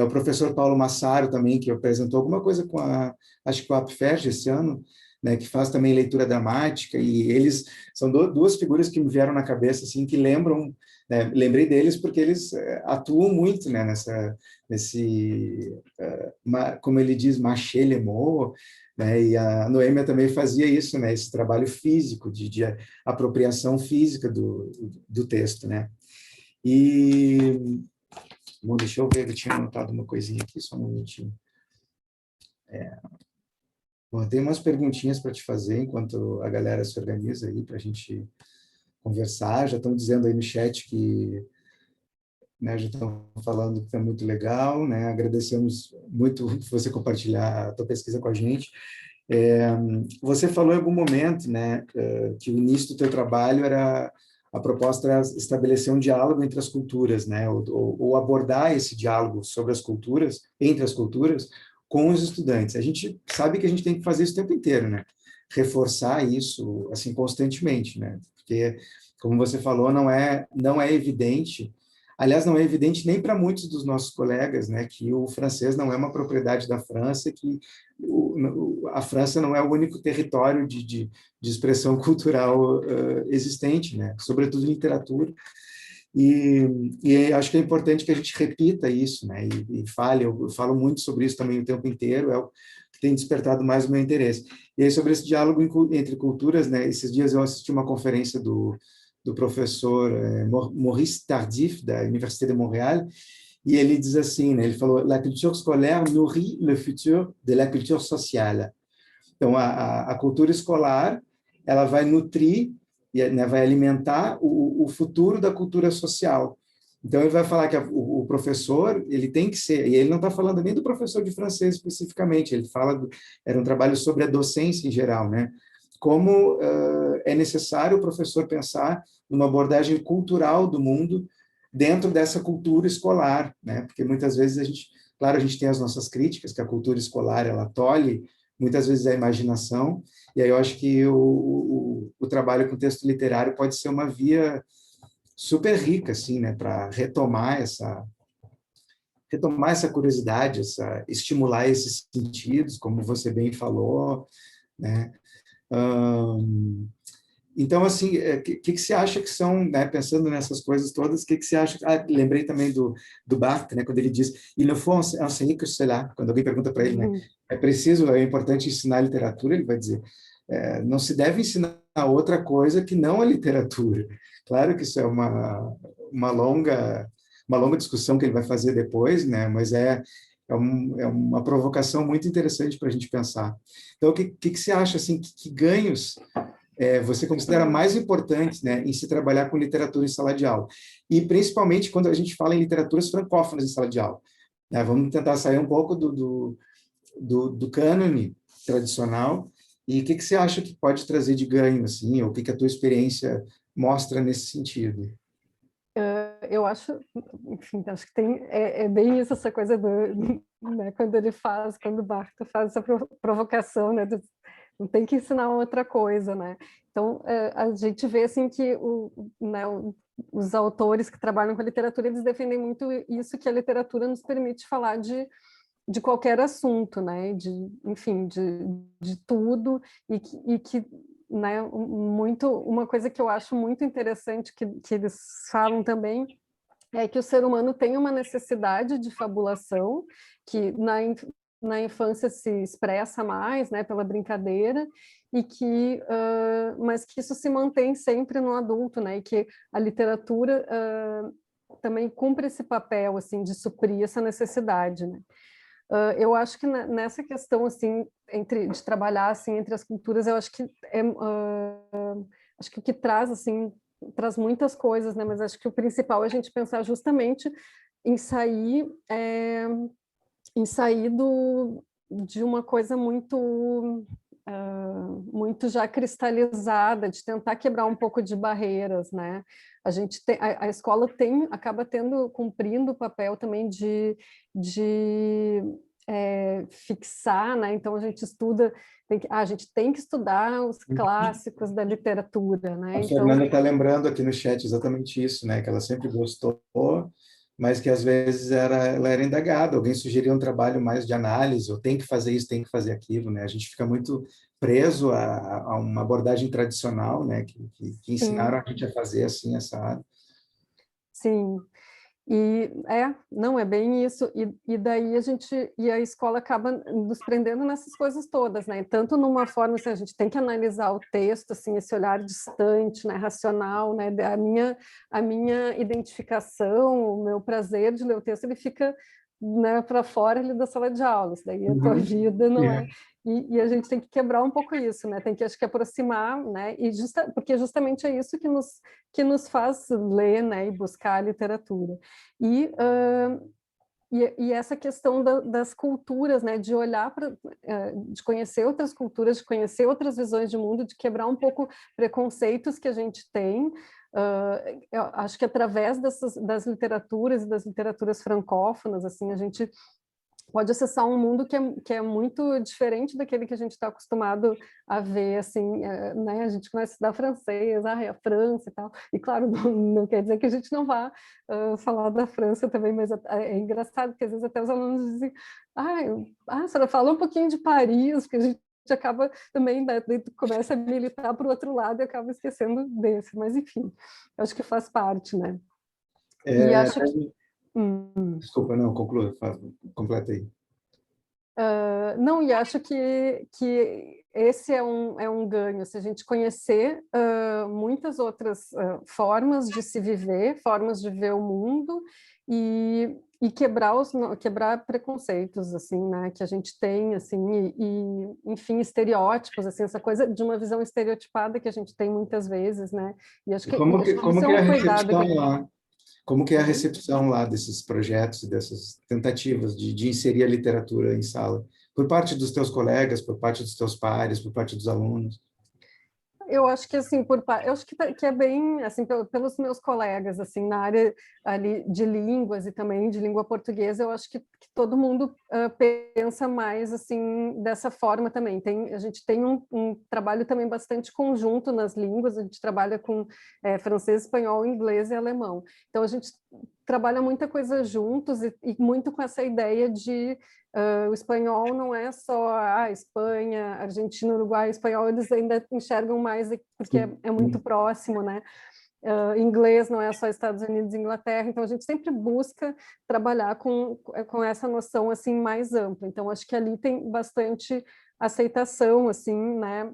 o professor Paulo Massaro também, que apresentou alguma coisa acho que com a APFERJ esse ano, né, que faz também leitura dramática, e eles são 2 figuras que me vieram na cabeça, assim, que lembram, né, lembrei deles porque eles atuam muito, né, como ele diz, mâcher les mots, né, e a Noêmia também fazia isso, né, esse trabalho físico, de apropriação física do texto, né. E, bom, deixa eu ver, eu tinha anotado uma coisinha aqui, só um minutinho. Bom, tem umas perguntinhas para te fazer enquanto a galera se organiza aí para a gente conversar. Já estão dizendo aí no chat que, né, já estão falando que está muito legal, né? Agradecemos muito você compartilhar a tua pesquisa com a gente. Você falou em algum momento, né, que o início do teu trabalho a proposta era estabelecer um diálogo entre as culturas, né, ou abordar esse diálogo sobre as culturas, entre as culturas, com os estudantes. A gente sabe que a gente tem que fazer isso o tempo inteiro, né? Reforçar isso assim constantemente, né? Porque, como você falou, não é evidente. Aliás, não é evidente nem para muitos dos nossos colegas, né, que o francês não é uma propriedade da França, que a França não é o único território de expressão cultural existente, né? Sobretudo em literatura. E acho que é importante que a gente repita isso, né? E fale, eu falo muito sobre isso também o tempo inteiro, é o que tem despertado mais o meu interesse. E aí, sobre esse diálogo entre culturas, né? Esses dias eu assisti uma conferência do professor Maurice Tardif, da Université de Montréal, e ele diz assim, né? Ele falou: la culture scolaire nourrit le futur de la culture sociale. Então, a cultura escolar, ela vai nutrir, né, vai alimentar o futuro da cultura social. Então, ele vai falar que o professor, ele tem que ser, e ele não está falando nem do professor de francês especificamente, ele fala, era um trabalho sobre a docência em geral, né? Como é necessário o professor pensar numa abordagem cultural do mundo dentro dessa cultura escolar, né? Porque muitas vezes a gente tem as nossas críticas, que a cultura escolar, ela tolhe muitas vezes a imaginação, e aí eu acho que o trabalho com texto literário pode ser uma via super rica, assim, né, para retomar essa curiosidade, estimular esses sentidos, como você bem falou, né? Então, assim, o que você acha que são, né, pensando nessas coisas todas, o que você acha? Lembrei também do Barthes, né, quando ele diz, il ne faut enseigner que cela, quando alguém pergunta para ele, né, é importante ensinar literatura, ele vai dizer, não se deve ensinar outra coisa que não a literatura. Claro que isso é uma longa discussão que ele vai fazer depois, né? Mas é uma provocação muito interessante para a gente pensar. Então, o que você acha, assim, que ganhos você considera mais importantes, né, em se trabalhar com literatura em sala de aula? E, principalmente, quando a gente fala em literaturas francófonas em sala de aula, né? Vamos tentar sair um pouco do cânone tradicional. E o que você acha que pode trazer de ganho, assim, ou o que a tua experiência mostra nesse sentido? Eu acho, enfim, acho que é bem isso, essa coisa né, quando o Barthes faz essa provocação, né, não tem que ensinar outra coisa, né? Então, a gente vê, assim, que né, os autores que trabalham com a literatura, eles defendem muito isso, que a literatura nos permite falar de qualquer assunto, né? Enfim, de tudo, e que né, uma coisa que eu acho muito interessante que eles falam também é que o ser humano tem uma necessidade de fabulação que na infância se expressa mais, né, pela brincadeira, e que mas que isso se mantém sempre no adulto, né, e que a literatura também cumpre esse papel assim de suprir essa necessidade, né? Eu acho que nessa questão assim de trabalhar assim entre as culturas, eu acho que acho que o que traz assim traz muitas coisas, né? Mas acho que o principal é a gente pensar justamente em sair de uma coisa muito já cristalizada, de tentar quebrar um pouco de barreiras, né? A escola acaba cumprindo o papel também de fixar, né? Então a gente estuda, a gente tem que estudar os clássicos da literatura, né? A Então Fernanda está lembrando aqui no chat exatamente isso, né? Que ela sempre gostou, mas que às vezes ela era indagada, alguém sugeria um trabalho mais de análise, ou tem que fazer isso, tem que fazer aquilo, né? A gente fica muito preso a uma abordagem tradicional, né? Que ensinaram sim, a gente a fazer assim, essa. sim. Não, é bem isso, e daí a escola acaba nos prendendo nessas coisas todas, né, tanto numa forma, assim, a gente tem que analisar o texto, assim, esse olhar distante, né, racional, né, a minha identificação, o meu prazer de ler o texto, ele fica, né, para fora ali da sala de aula, isso daí a tua Uhum. vida não é, e a gente tem que quebrar um pouco isso, né, tem que, acho que, aproximar, né, porque justamente é isso que nos faz ler, né, e buscar a literatura. E, e essa questão das culturas, né, de olhar de conhecer outras culturas, de conhecer outras visões de mundo, de quebrar um pouco preconceitos que a gente tem. Eu acho que através das literaturas e das literaturas francófonas, assim, a gente pode acessar um mundo que é muito diferente daquele que a gente está acostumado a ver, assim, né? A gente começa a estudar francês, é a França e tal, e claro, não quer dizer que a gente não vá falar da França também, mas é engraçado que às vezes até os alunos dizem, a senhora fala um pouquinho de Paris, porque a gente acaba também, né, começa a militar para o outro lado e acaba esquecendo desse, mas enfim, acho que faz parte, né? E É, acho que... desculpa, não, conclua, completa aí. Não, e acho que esse é um ganho, se a gente conhecer muitas outras formas de se viver, formas de ver o mundo e quebrar preconceitos, assim, né, que a gente tem, assim, enfim, estereótipos, assim, essa coisa de uma visão estereotipada que a gente tem muitas vezes, né, e acho E que, como acho que, que isso como é que é a um cuidado recepção que... lá? Como que é a Oi? recepção lá desses projetos e dessas tentativas de inserir a literatura em sala? Por parte dos teus colegas, por parte dos teus pares, por parte dos alunos? Eu acho que assim, eu acho que é bem assim pelos meus colegas assim na área ali de línguas e também de língua portuguesa, eu acho que todo mundo pensa mais assim dessa forma também. A gente tem um trabalho também bastante conjunto nas línguas. A gente trabalha com francês, espanhol, inglês e alemão. Então a gente trabalha muita coisa juntos e muito com essa ideia de o espanhol não é só a Espanha, Argentina, Uruguai, espanhol eles ainda enxergam mais porque é muito próximo, né? inglês não é só Estados Unidos e Inglaterra, então a gente sempre busca trabalhar com essa noção assim mais ampla. Então acho que ali tem bastante aceitação, assim, né?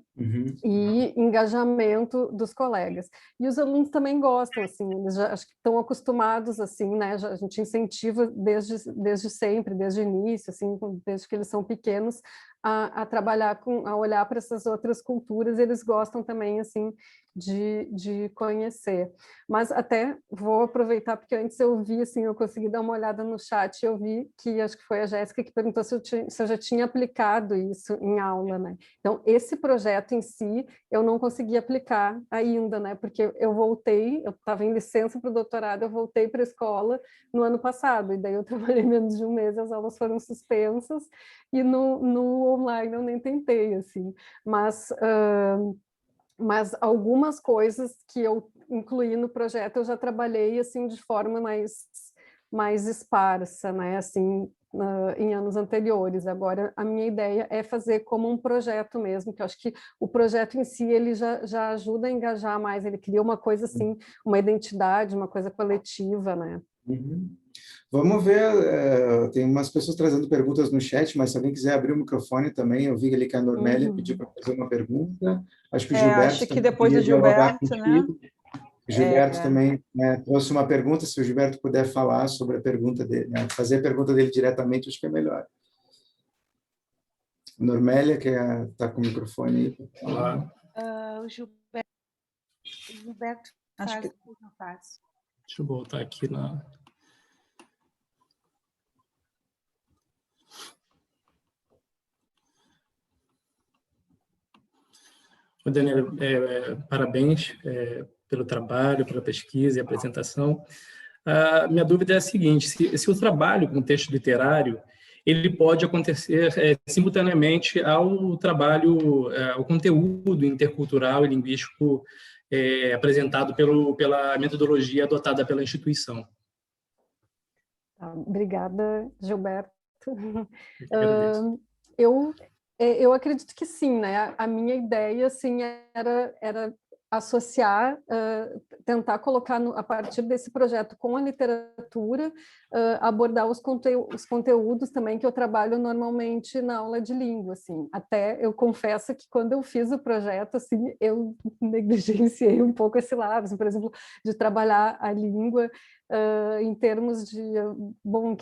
E engajamento dos colegas. E os alunos também gostam, assim, eles já acho que estão acostumados, assim, né? A gente incentiva desde sempre, desde o início, assim, desde que eles são pequenos, a trabalhar a olhar para essas outras culturas, eles gostam também, assim, de conhecer. Mas até vou aproveitar, porque antes eu vi, assim, eu consegui dar uma olhada no chat e eu vi que, acho que foi a Jéssica que perguntou se eu já tinha aplicado isso em aula, né? Então, esse projeto em si, eu não consegui aplicar ainda, né? Porque eu voltei, eu estava em licença para o doutorado, eu voltei para a escola no ano passado, e daí eu trabalhei menos de um mês, as aulas foram suspensas, e no online eu nem tentei, assim. Mas algumas coisas que eu incluí no projeto eu já trabalhei assim de forma mais esparsa, né? Assim, em anos anteriores. Agora, a minha ideia é fazer como um projeto mesmo, que eu acho que o projeto em si ele já ajuda a engajar mais, ele cria uma coisa assim, uma identidade, uma coisa coletiva, né? Vamos ver, tem umas pessoas trazendo perguntas no chat, mas se alguém quiser abrir o microfone também, eu vi ali que a Normélia pediu para fazer uma pergunta, acho que o Gilberto acho que também depois do queria dialogar Gilberto, né? contigo. O Gilberto também, né, trouxe uma pergunta, se o Gilberto puder falar sobre a pergunta dele, né, fazer a pergunta dele diretamente, acho que é melhor. Normélia, que está com o microfone aí. Olá. O Gilberto Acho faz, que... não faz. Deixa eu voltar aqui na... Daniela, parabéns pelo trabalho, pela pesquisa e apresentação. A minha dúvida é a seguinte, se o trabalho com texto literário, ele pode acontecer simultaneamente ao trabalho, ao conteúdo intercultural e linguístico apresentado pela metodologia adotada pela instituição. Obrigada, Gilberto. Eu eu acredito que sim, né? A minha ideia assim era associar, tentar colocar a partir desse projeto com a literatura, abordar os conteúdos também que eu trabalho normalmente na aula de língua, assim. Até eu confesso que quando eu fiz o projeto, assim, eu negligenciei um pouco esse lado, assim, por exemplo, de trabalhar a língua em termos de, bom,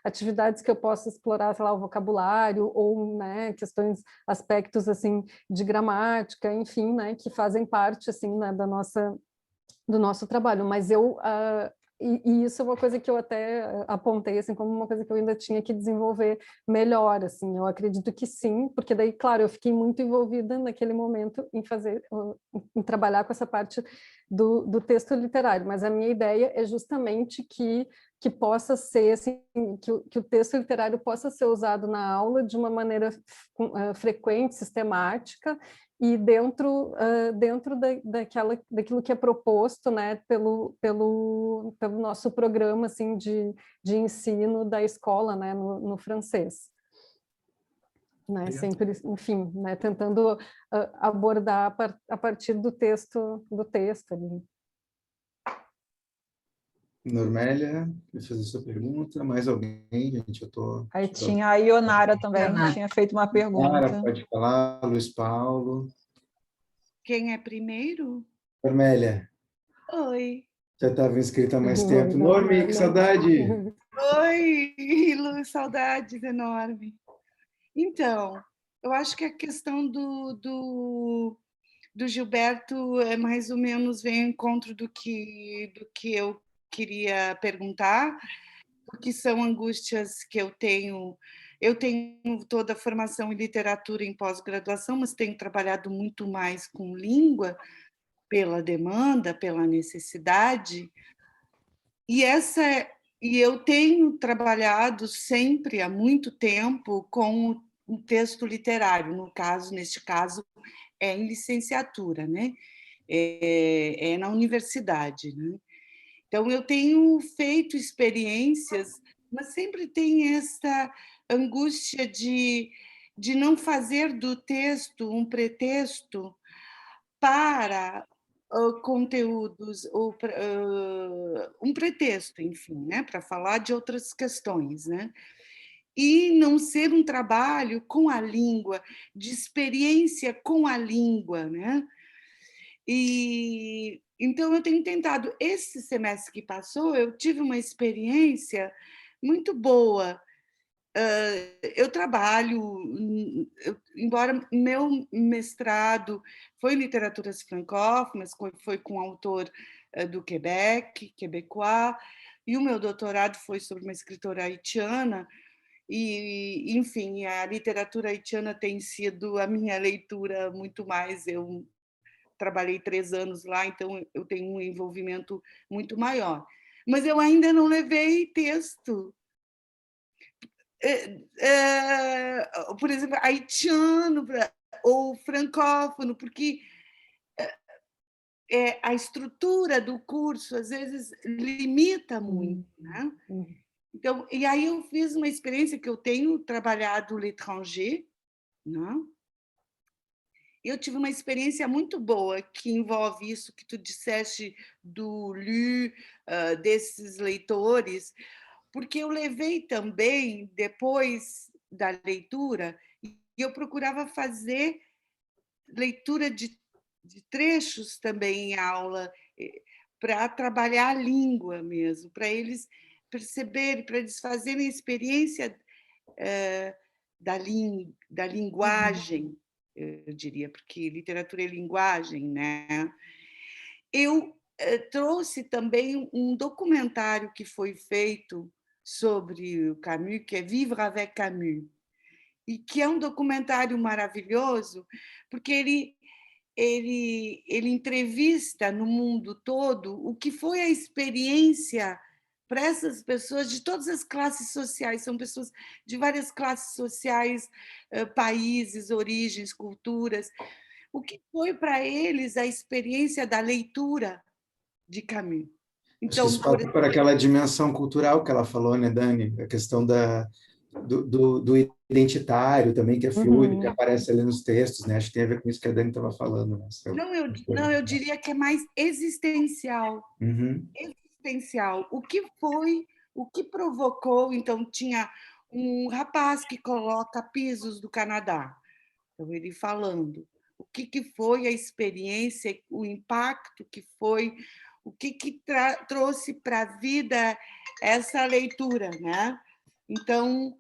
atividades que eu posso explorar, sei lá, o vocabulário ou, né, questões, aspectos, assim, de gramática, enfim, né, que fazem parte, assim, né, do nosso trabalho, mas e isso é uma coisa que eu até apontei, assim, como uma coisa que eu ainda tinha que desenvolver melhor, assim, eu acredito que sim, porque daí, claro, eu fiquei muito envolvida naquele momento em trabalhar com essa parte do texto literário, mas a minha ideia é justamente que possa ser, assim, que o texto literário possa ser usado na aula de uma maneira frequente, sistemática, e dentro daquilo que é proposto, né, pelo nosso programa assim de ensino da escola, né, no francês, né, sempre, enfim, né, tentando abordar a partir do texto ali. Normélia, quer fazer sua pergunta? Mais alguém, gente? Aí tinha a Ionara também, tinha feito uma pergunta. Ionara, pode falar, Luiz Paulo. Quem é primeiro? Normélia. Oi. Já estava inscrita há mais tempo. Norme, que saudade! Oi, Lu, saudades enorme. Então, eu acho que a questão do Gilberto é mais ou menos vem ao encontro do que eu queria perguntar, porque são angústias que eu tenho. Eu tenho toda a formação em literatura em pós-graduação, mas tenho trabalhado muito mais com língua, pela demanda, pela necessidade. E eu tenho trabalhado sempre, há muito tempo, com um texto literário, neste caso, em licenciatura, né? Na universidade, né? Então, eu tenho feito experiências, mas sempre tem essa angústia de não fazer do texto um pretexto para conteúdos, ou um pretexto, enfim, né, para falar de outras questões, né? E não ser um trabalho com a língua, de experiência com a língua, né? E então eu tenho tentado. Esse semestre que passou, eu tive uma experiência muito boa. Eu trabalho, embora meu mestrado foi em literaturas francófonas, foi com um autor do Quebec, quebecois, e o meu doutorado foi sobre uma escritora haitiana, e, enfim, a literatura haitiana tem sido a minha leitura muito mais. Eu trabalhei 3 anos lá, então eu tenho um envolvimento muito maior. Mas eu ainda não levei texto, por exemplo, haitiano ou francófono, porque a estrutura do curso às vezes limita muito, né? Então, e aí eu fiz uma experiência que eu tenho trabalhado l'étranger, né? Eu tive uma experiência muito boa que envolve isso que tu disseste do Lu, desses leitores, porque eu levei também, depois da leitura, e eu procurava fazer leitura de trechos também em aula, para trabalhar a língua mesmo, para eles perceberem, para eles fazerem a experiência da linguagem, eu diria, porque literatura é linguagem, né? Eu trouxe também um documentário que foi feito sobre o Camus, que é Vivre avec Camus, e que é um documentário maravilhoso, porque ele entrevista no mundo todo o que foi a experiência para essas pessoas de todas as classes sociais. São pessoas de várias classes sociais, países, origens, culturas. O que foi para eles a experiência da leitura de Camus. Acho que Então, isso passa por aquela dimensão cultural que ela falou, né, Dani? A questão do identitário também, que é fluido, que aparece ali nos textos, né? Acho que tem a ver com isso que a Dani estava falando, né? eu diria que é mais existencial. Uhum. Existencial. O que provocou? Então, tinha um rapaz que coloca pisos do Canadá. Então, ele falando. O que foi a experiência, o impacto que foi, o que trouxe para a vida essa leitura, né? Então,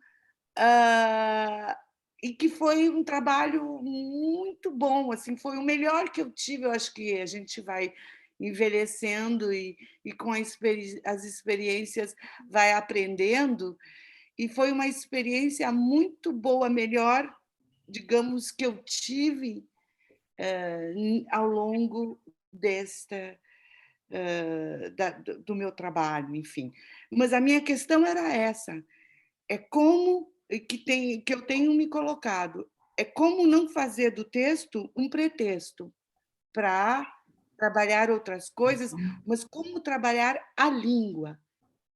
e que foi um trabalho muito bom, assim, foi o melhor que eu tive. Eu acho que a gente vai envelhecendo e com as experiências vai aprendendo, e foi uma experiência muito boa, melhor, digamos, que eu tive ao longo do meu trabalho, enfim. Mas a minha questão era essa, é como que eu tenho me colocado, é como não fazer do texto um pretexto para trabalhar outras coisas, mas como trabalhar a língua,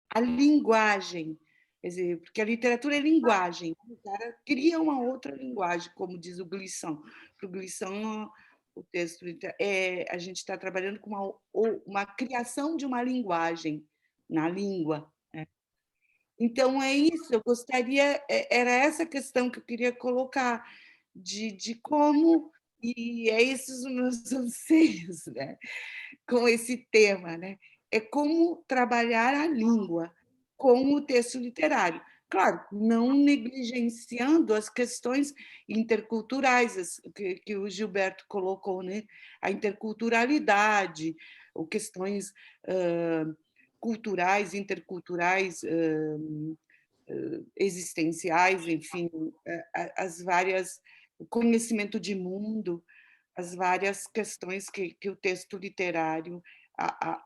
a linguagem. Quer dizer, porque a literatura é linguagem. O cara cria uma outra linguagem, como diz o Glisson. Para o Glisson, o texto a gente está trabalhando com uma criação de uma linguagem na língua. Então, é isso, eu gostaria, era essa questão que eu queria colocar, de como, e é esses os meus anseios, né, com esse tema, né? É como trabalhar a língua com o texto literário. Claro, não negligenciando as questões interculturais que o Gilberto colocou, né? A interculturalidade, ou questões culturais, interculturais, existenciais, enfim, as várias, o conhecimento de mundo, as várias questões que o texto literário,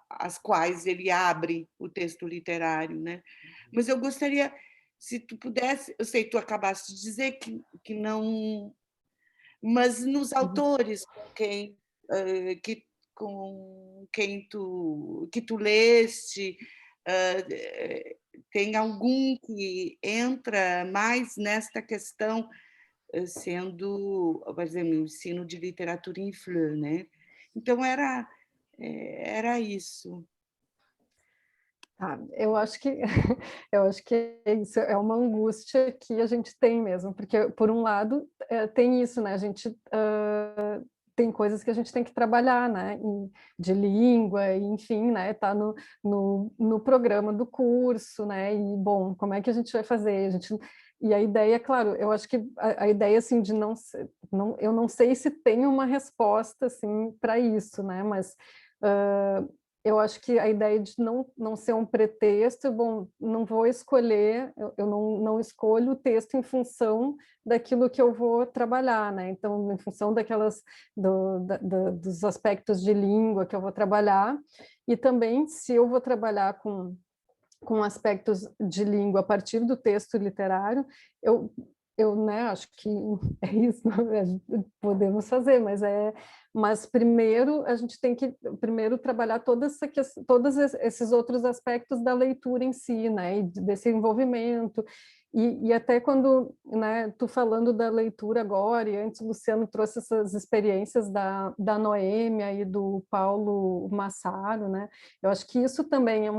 as quais ele abre o texto literário, né? Mas eu gostaria, se tu pudesse, eu sei que tu acabaste de dizer que não, mas nos autores com quem tu leste, tem algum que entra mais nesta questão, sendo, por exemplo, o ensino de literatura em Fleur, né? Então, era Era isso. Tá, eu acho que isso é uma angústia que a gente tem mesmo, porque por um lado tem isso, né? A gente tem coisas que a gente tem que trabalhar, né? De língua, enfim, né? Tá no programa do curso, né? E bom, como é que a gente vai fazer? E a ideia, claro, eu acho que a ideia assim de eu não sei se tem uma resposta assim para isso, né? Mas eu acho que a ideia de não ser um pretexto, bom, não vou escolher, eu não escolho o texto em função daquilo que eu vou trabalhar, né? Então, em função dos aspectos de língua que eu vou trabalhar, e também se eu vou trabalhar com aspectos de língua a partir do texto literário, eu né, acho que é isso, podemos fazer, mas primeiro a gente tem que trabalhar todos esses outros aspectos da leitura em si, né, e desse envolvimento, e até quando, né, tu falando da leitura agora, e antes o Luciano trouxe essas experiências da Noêmia e do Paulo Massaro, né, eu acho que isso também é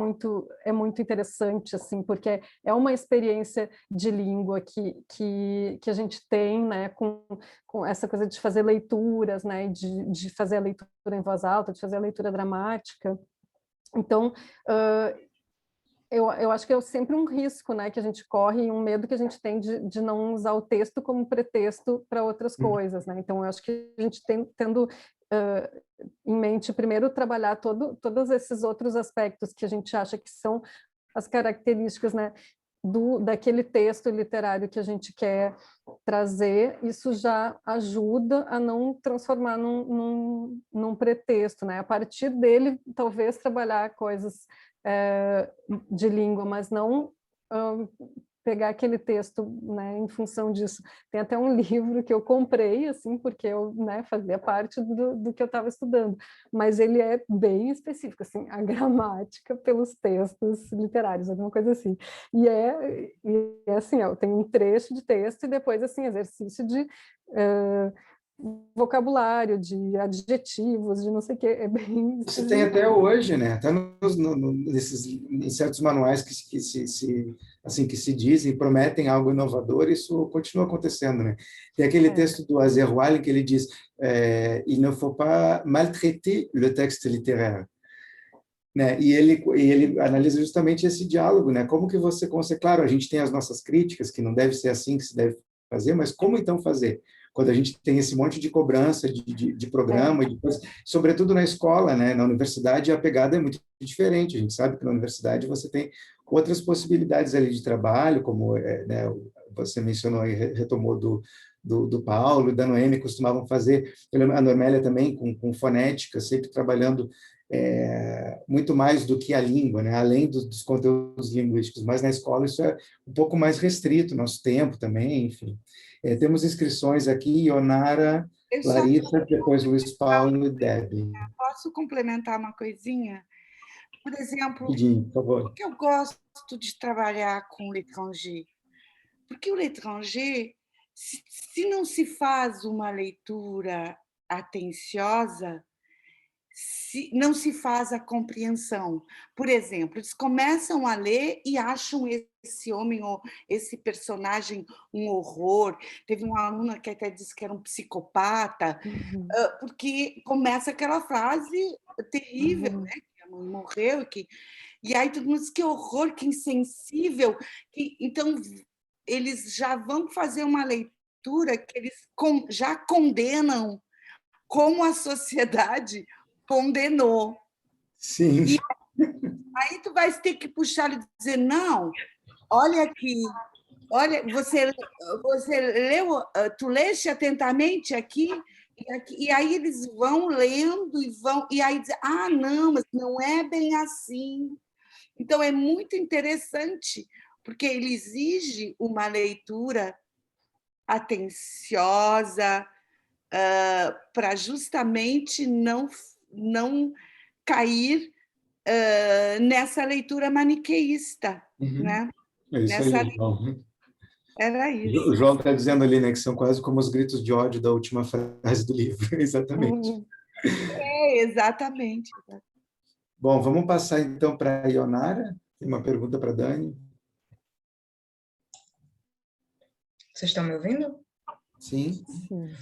muito interessante, assim, porque é uma experiência de língua que a gente tem, né, com essa coisa de fazer leituras, né, de fazer a leitura em voz alta, de fazer a leitura dramática. Então, eu acho que é sempre um risco, né, que a gente corre e um medo que a gente tem de não usar o texto como pretexto para outras coisas, né? Então, eu acho que a gente tendo em mente, primeiro, trabalhar todos esses outros aspectos que a gente acha que são as características, né, daquele texto literário que a gente quer trazer, isso já ajuda a não transformar num pretexto, né? A partir dele, talvez trabalhar coisas de língua, mas não pegar aquele texto, né, em função disso. Tem até um livro que eu comprei, assim, porque eu, né, fazia parte do que eu estava estudando, mas ele é bem específico, assim, a gramática pelos textos literários, alguma coisa assim. E é assim, tem um trecho de texto e depois, assim, exercício de vocabulário, de adjetivos, de não sei o quê, é bem... Isso tem até hoje, né? Até em certos manuais que se dizem, prometem algo inovador, isso continua acontecendo, né? Tem aquele texto do Azerwal que ele diz il ne faut pas maltraiter le texte littéraire. Né? E ele analisa justamente esse diálogo, né? Como que você consegue... Claro, a gente tem as nossas críticas, que não deve ser assim que se deve fazer, mas como então fazer? Quando a gente tem esse monte de cobrança de programa, sobretudo na escola, né? Na universidade a pegada é muito diferente. A gente sabe que na universidade você tem outras possibilidades ali de trabalho, como né, você mencionou e retomou do Paulo e da Noemi, costumavam fazer, a Normélia também, com fonética, sempre trabalhando muito mais do que a língua, né? Além dos conteúdos linguísticos, mas na escola isso é um pouco mais restrito, nosso tempo também, enfim. Temos inscrições aqui, Ionara, Larissa, depois Luiz Paulo e Debbie. Posso complementar uma coisinha? Por exemplo, Por favor. por que eu gosto de trabalhar com l'étranger? Porque o l'étranger, se não se faz uma leitura atenciosa, não se faz a compreensão. Por exemplo, eles começam a ler e acham esse homem ou esse personagem um horror. Teve uma aluna que até disse que era um psicopata, porque começa aquela frase terrível, né? Que a mãe morreu, e aí todo mundo diz que horror, que insensível. Então, eles já vão fazer uma leitura que eles já condenam como a sociedade condenou. Sim. E aí tu vai ter que puxar e dizer, não, olha aqui, olha, você leu, tu leste atentamente aqui, e aí eles vão lendo e aí dizem, não, mas não é bem assim. Então é muito interessante, porque ele exige uma leitura atenciosa, para justamente não cair nessa leitura maniqueísta, né? É isso aí, João. Era isso. O João está dizendo ali, né, que são quase como os gritos de ódio da última frase do livro, exatamente. Exatamente. Bom, vamos passar então para a Ionara. Tem uma pergunta para a Dani. Vocês estão me ouvindo? Sim. Sim.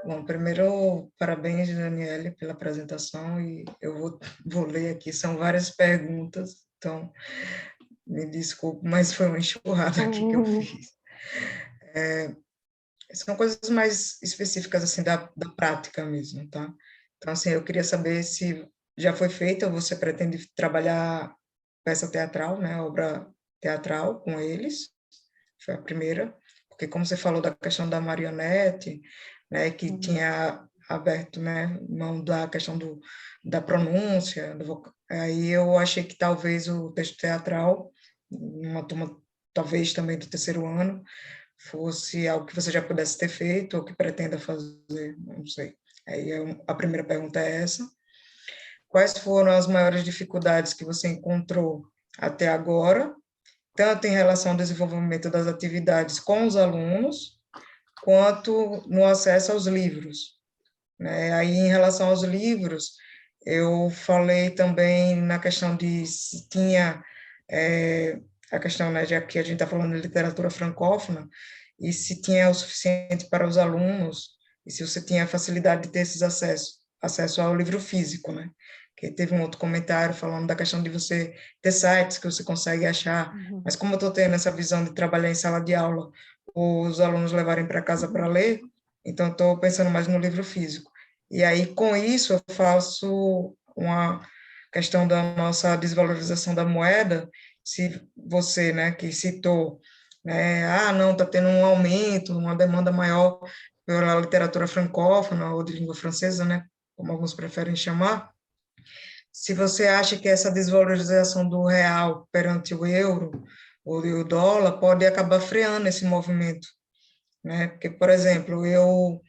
Bom, primeiro, parabéns, Daniele, pela apresentação, e eu vou ler aqui, são várias perguntas, então me desculpe, mas foi uma enxurrada aqui que eu fiz. São coisas mais específicas, assim, da prática mesmo, tá? Então, assim, eu queria saber se já foi feita ou você pretende trabalhar peça teatral, né, obra teatral com eles, foi a primeira, porque como você falou da questão da marionete, né, que tinha aberto, né, mão da questão da pronúncia, aí eu achei que talvez o texto teatral, uma turma talvez também do terceiro ano, fosse algo que você já pudesse ter feito ou que pretenda fazer, não sei. Aí a primeira pergunta é essa. Quais foram as maiores dificuldades que você encontrou até agora, tanto em relação ao desenvolvimento das atividades com os alunos, quanto no acesso aos livros, né? Aí, em relação aos livros, eu falei também na questão de se tinha a questão, né, já que a gente está falando de literatura francófona, e se tinha o suficiente para os alunos, e se você tinha a facilidade de ter esses acesso ao livro físico, né? Que teve um outro comentário falando da questão de você ter sites que você consegue achar, mas como eu estou tendo essa visão de trabalhar em sala de aula, os alunos levarem para casa para ler, então estou pensando mais no livro físico. E aí, com isso, eu faço uma questão da nossa desvalorização da moeda, se você, né, que citou, né, não, está tendo um aumento, uma demanda maior pela literatura francófona ou de língua francesa, né, como alguns preferem chamar, se você acha que essa desvalorização do real perante o euro ou o dólar pode acabar freando esse movimento, né, porque, por exemplo, eu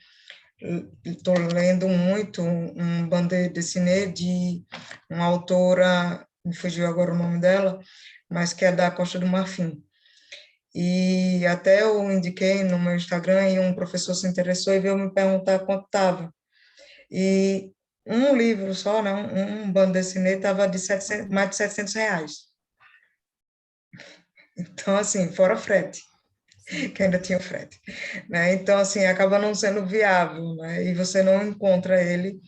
estou lendo muito um bande dessinée de uma autora, me fugiu agora o nome dela, mas que é da Costa do Marfim. E até eu indiquei no meu Instagram e um professor se interessou e veio me perguntar quanto estava. E um livro só, né, um bande dessinée estava de mais de R$700. Então, assim, fora frete, que ainda tinha o frete, né? Então, assim, acaba não sendo viável, né? E você não encontra ele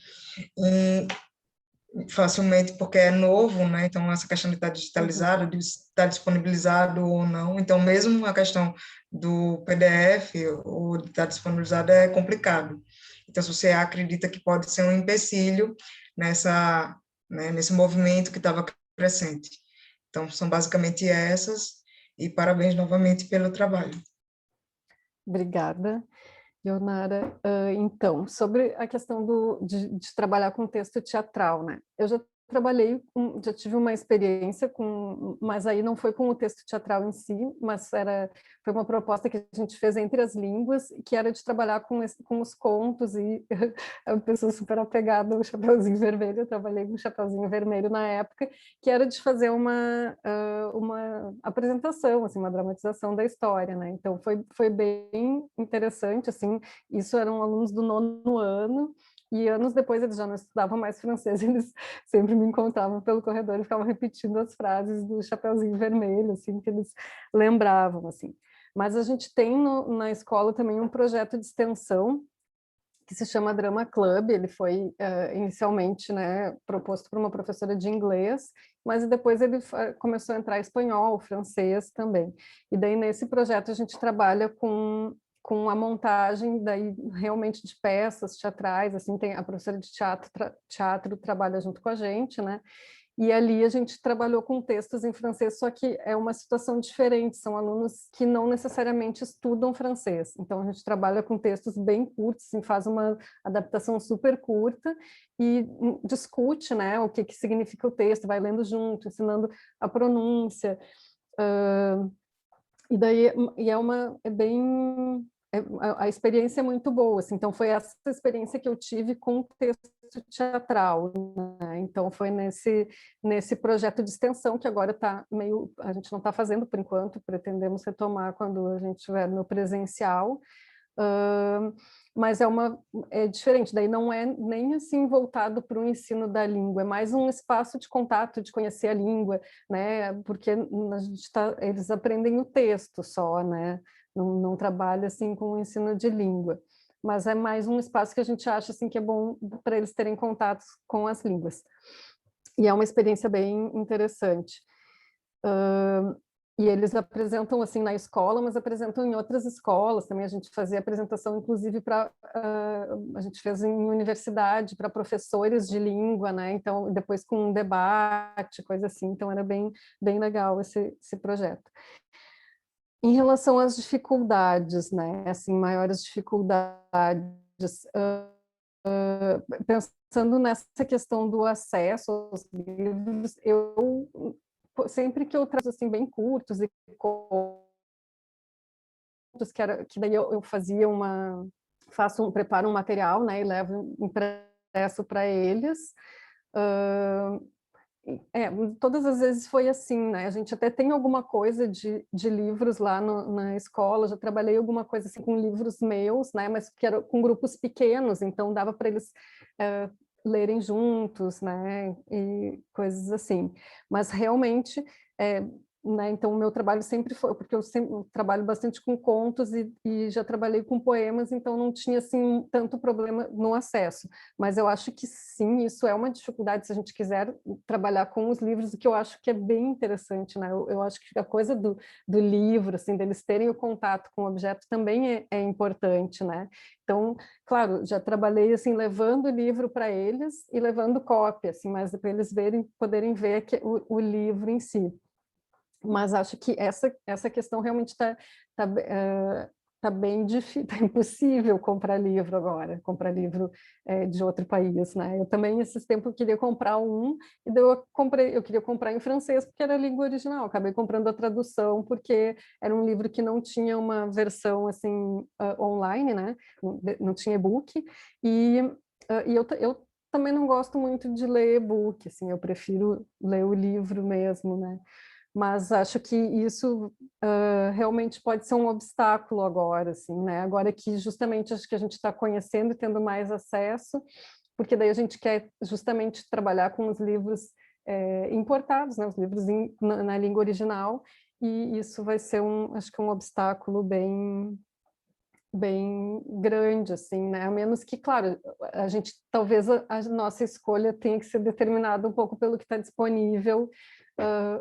facilmente porque é novo, né? Então, essa questão de estar digitalizado, de estar disponibilizado ou não. Então, mesmo a questão do PDF ou de estar disponibilizado é complicado. Então, se você acredita que pode ser um empecilho nessa, né, nesse movimento que estava crescente. Então, são basicamente essas, e parabéns novamente pelo trabalho. Obrigada, Ionara. Então, sobre a questão de trabalhar com texto teatral, né? Eu já trabalhei, já tive uma experiência com, mas aí não foi com o texto teatral em si, mas foi uma proposta que a gente fez entre as línguas, que era de trabalhar com os contos, e a pessoa super apegada ao Chapeuzinho Vermelho, eu trabalhei com o Chapeuzinho Vermelho na época, que era de fazer uma apresentação, assim, uma dramatização da história, né? Então foi bem interessante, assim, isso eram alunos do 9º ano, e anos depois eles já não estudavam mais francês, eles sempre me encontravam pelo corredor e ficavam repetindo as frases do Chapeuzinho Vermelho, assim, que eles lembravam, assim. Mas a gente tem na escola também um projeto de extensão que se chama Drama Club. Ele foi inicialmente, né, proposto por uma professora de inglês, mas depois ele começou a entrar espanhol, francês também. E daí nesse projeto a gente trabalha com a montagem daí realmente de peças teatrais, assim, tem a professora de teatro trabalha junto com a gente, né? E ali a gente trabalhou com textos em francês, só que é uma situação diferente, são alunos que não necessariamente estudam francês, então a gente trabalha com textos bem curtos, assim, faz uma adaptação super curta e discute, né, o que significa o texto, vai lendo junto, ensinando a pronúncia, e daí a experiência é muito boa, assim, então foi essa experiência que eu tive com o texto teatral, né? Então foi nesse projeto de extensão que agora a gente não está fazendo por enquanto, pretendemos retomar quando a gente estiver no presencial, mas é diferente, daí não é nem assim voltado para o ensino da língua, é mais um espaço de contato, de conhecer a língua, né? Porque eles aprendem o texto só, né? Não trabalha assim com o ensino de língua, mas é mais um espaço que a gente acha assim que é bom para eles terem contatos com as línguas. E é uma experiência bem interessante. E eles apresentam assim na escola, mas apresentam em outras escolas também. A gente fazia apresentação, inclusive, a gente fez em universidade para professores de língua, né? Então, depois com um debate, coisa assim. Então, era bem legal esse projeto. Em relação às dificuldades, né? Assim, maiores dificuldades, pensando nessa questão do acesso aos livros, sempre que eu trago assim bem curtos e contos, que daí eu fazia preparo um material, né, e levo impresso para eles. Todas as vezes foi assim, né? A gente até tem alguma coisa de livros lá na escola, já trabalhei alguma coisa assim com livros meus, né? Mas que era com grupos pequenos, então dava para eles lerem juntos, né? E coisas assim. Mas realmente, né? Então o meu trabalho sempre foi, porque eu sempre trabalho bastante com contos e já trabalhei com poemas, então não tinha assim tanto problema no acesso. Mas eu acho que sim, isso é uma dificuldade se a gente quiser trabalhar com os livros, o que eu acho que é bem interessante, né? Eu acho que a coisa do livro, assim, deles terem o contato com o objeto também é importante, né? Então, claro, já trabalhei assim levando o livro para eles e levando cópia, assim, mas para eles poderem ver o livro em si. Mas acho que essa questão realmente tá bem difícil, tá impossível comprar livro agora, comprar livro de outro país, né? Eu também, esses tempos, queria comprar e daí eu queria comprar em francês, porque era a língua original, acabei comprando a tradução, porque era um livro que não tinha uma versão, assim, online, né? Não tinha e-book, e eu também não gosto muito de ler e-book, assim, eu prefiro ler o livro mesmo, né? Mas acho que isso realmente pode ser um obstáculo agora, assim, né? Agora que justamente acho que a gente está conhecendo e tendo mais acesso, porque daí a gente quer justamente trabalhar com os livros importados, né? Os livros na língua original, e isso vai ser acho que um obstáculo bem grande, assim, né? A menos que, claro, a gente talvez a nossa escolha tenha que ser determinada um pouco pelo que está disponível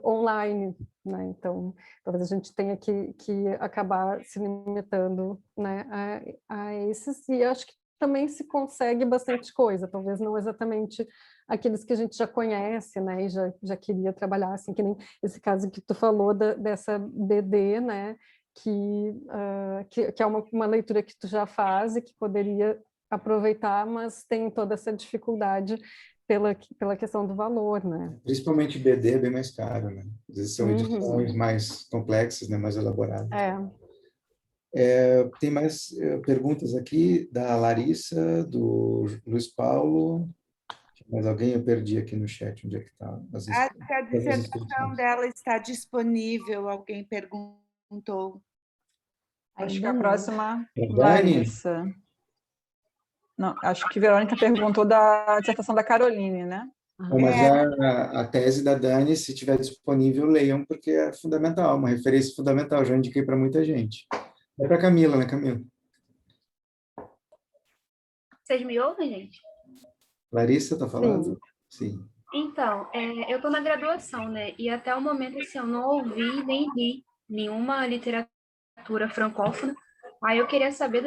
online, né? Então, talvez a gente tenha que acabar se limitando, né, a esses, e acho que também se consegue bastante coisa, talvez não exatamente aqueles que a gente já conhece, né, e já queria trabalhar, assim, que nem esse caso que tu falou dessa BD, né, que é uma leitura que tu já faz e que poderia aproveitar, mas tem toda essa dificuldade pela questão do valor, né? Principalmente BD é bem mais caro, né? Às vezes são edições mais complexas, né? Mais elaboradas. Tem mais perguntas aqui da Larissa, do Luiz Paulo. Mais alguém? Eu perdi aqui no chat. Onde é que está? A dissertação dela está disponível, alguém perguntou. Acho que a próxima, Dani? Larissa. Não, acho que Verônica perguntou da dissertação da Caroline, né? Mas a tese da Dani, se tiver disponível, leiam, porque é fundamental, uma referência fundamental, já indiquei para muita gente. É para Camila, né, Camila? Vocês me ouvem, gente? Larissa está falando? Sim. Então, eu estou na graduação, né? E até o momento, assim, eu não ouvi nem li nenhuma literatura francófona. Aí eu queria saber,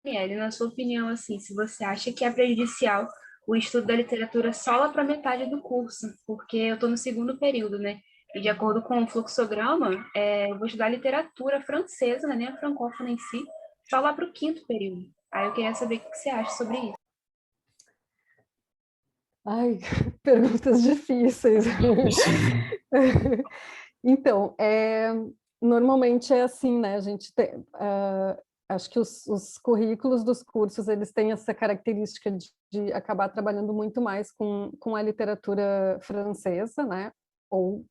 Daniele, na sua opinião, assim, se você acha que é prejudicial o estudo da literatura só lá para metade do curso, porque eu estou no segundo período, né? E de acordo com o fluxograma, eu vou estudar literatura francesa, né? Nem a francófona em si, só lá para o quinto período. Aí eu queria saber o que você acha sobre isso. Ai, perguntas difíceis. Então, normalmente é assim, né? A gente tem, acho que os currículos dos cursos, eles têm essa característica de acabar trabalhando muito mais com a literatura francesa, né? ou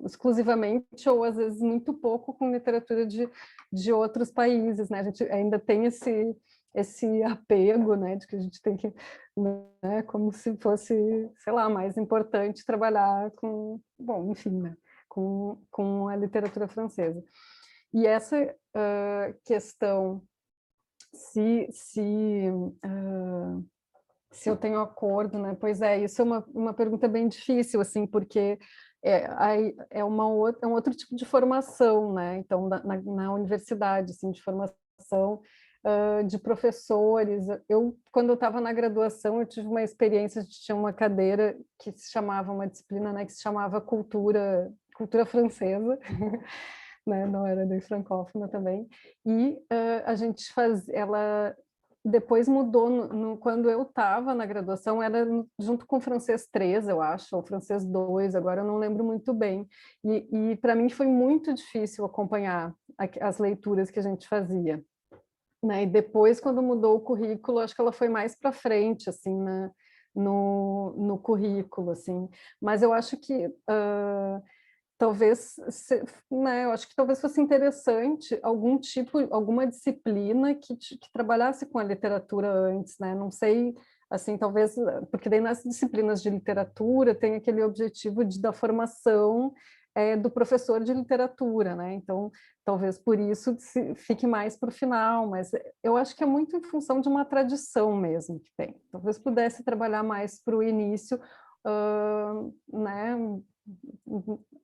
exclusivamente, ou às vezes muito pouco com literatura de outros países, né? A gente ainda tem esse apego, né, de que a gente tem que, né, como se fosse, sei lá, mais importante trabalhar com, bom, enfim, né, com a literatura francesa. E essa questão, se eu tenho acordo, né? Pois é, isso é uma pergunta bem difícil, assim, porque é um outro tipo de formação, né? Então, na universidade, assim, de formação de professores. Quando eu estava na graduação, eu tive uma experiência de tinha uma cadeira que se chamava, uma disciplina, né, que se chamava cultura francesa, né? Não era nem francófona também. E a gente ela depois mudou, quando eu estava na graduação, era junto com o francês 3, eu acho, ou francês 2, agora eu não lembro muito bem. E para mim foi muito difícil acompanhar as leituras que a gente fazia, né? E depois, quando mudou o currículo, acho que ela foi mais para frente, assim, no currículo, assim. Mas eu acho que talvez, né, eu acho que talvez fosse interessante alguma disciplina que trabalhasse com a literatura antes, né? Não sei, assim, talvez, porque daí nas disciplinas de literatura tem aquele objetivo da formação do professor de literatura, né? Então, talvez por isso fique mais para o final, mas eu acho que é muito em função de uma tradição mesmo que tem. Talvez pudesse trabalhar mais para o início, né?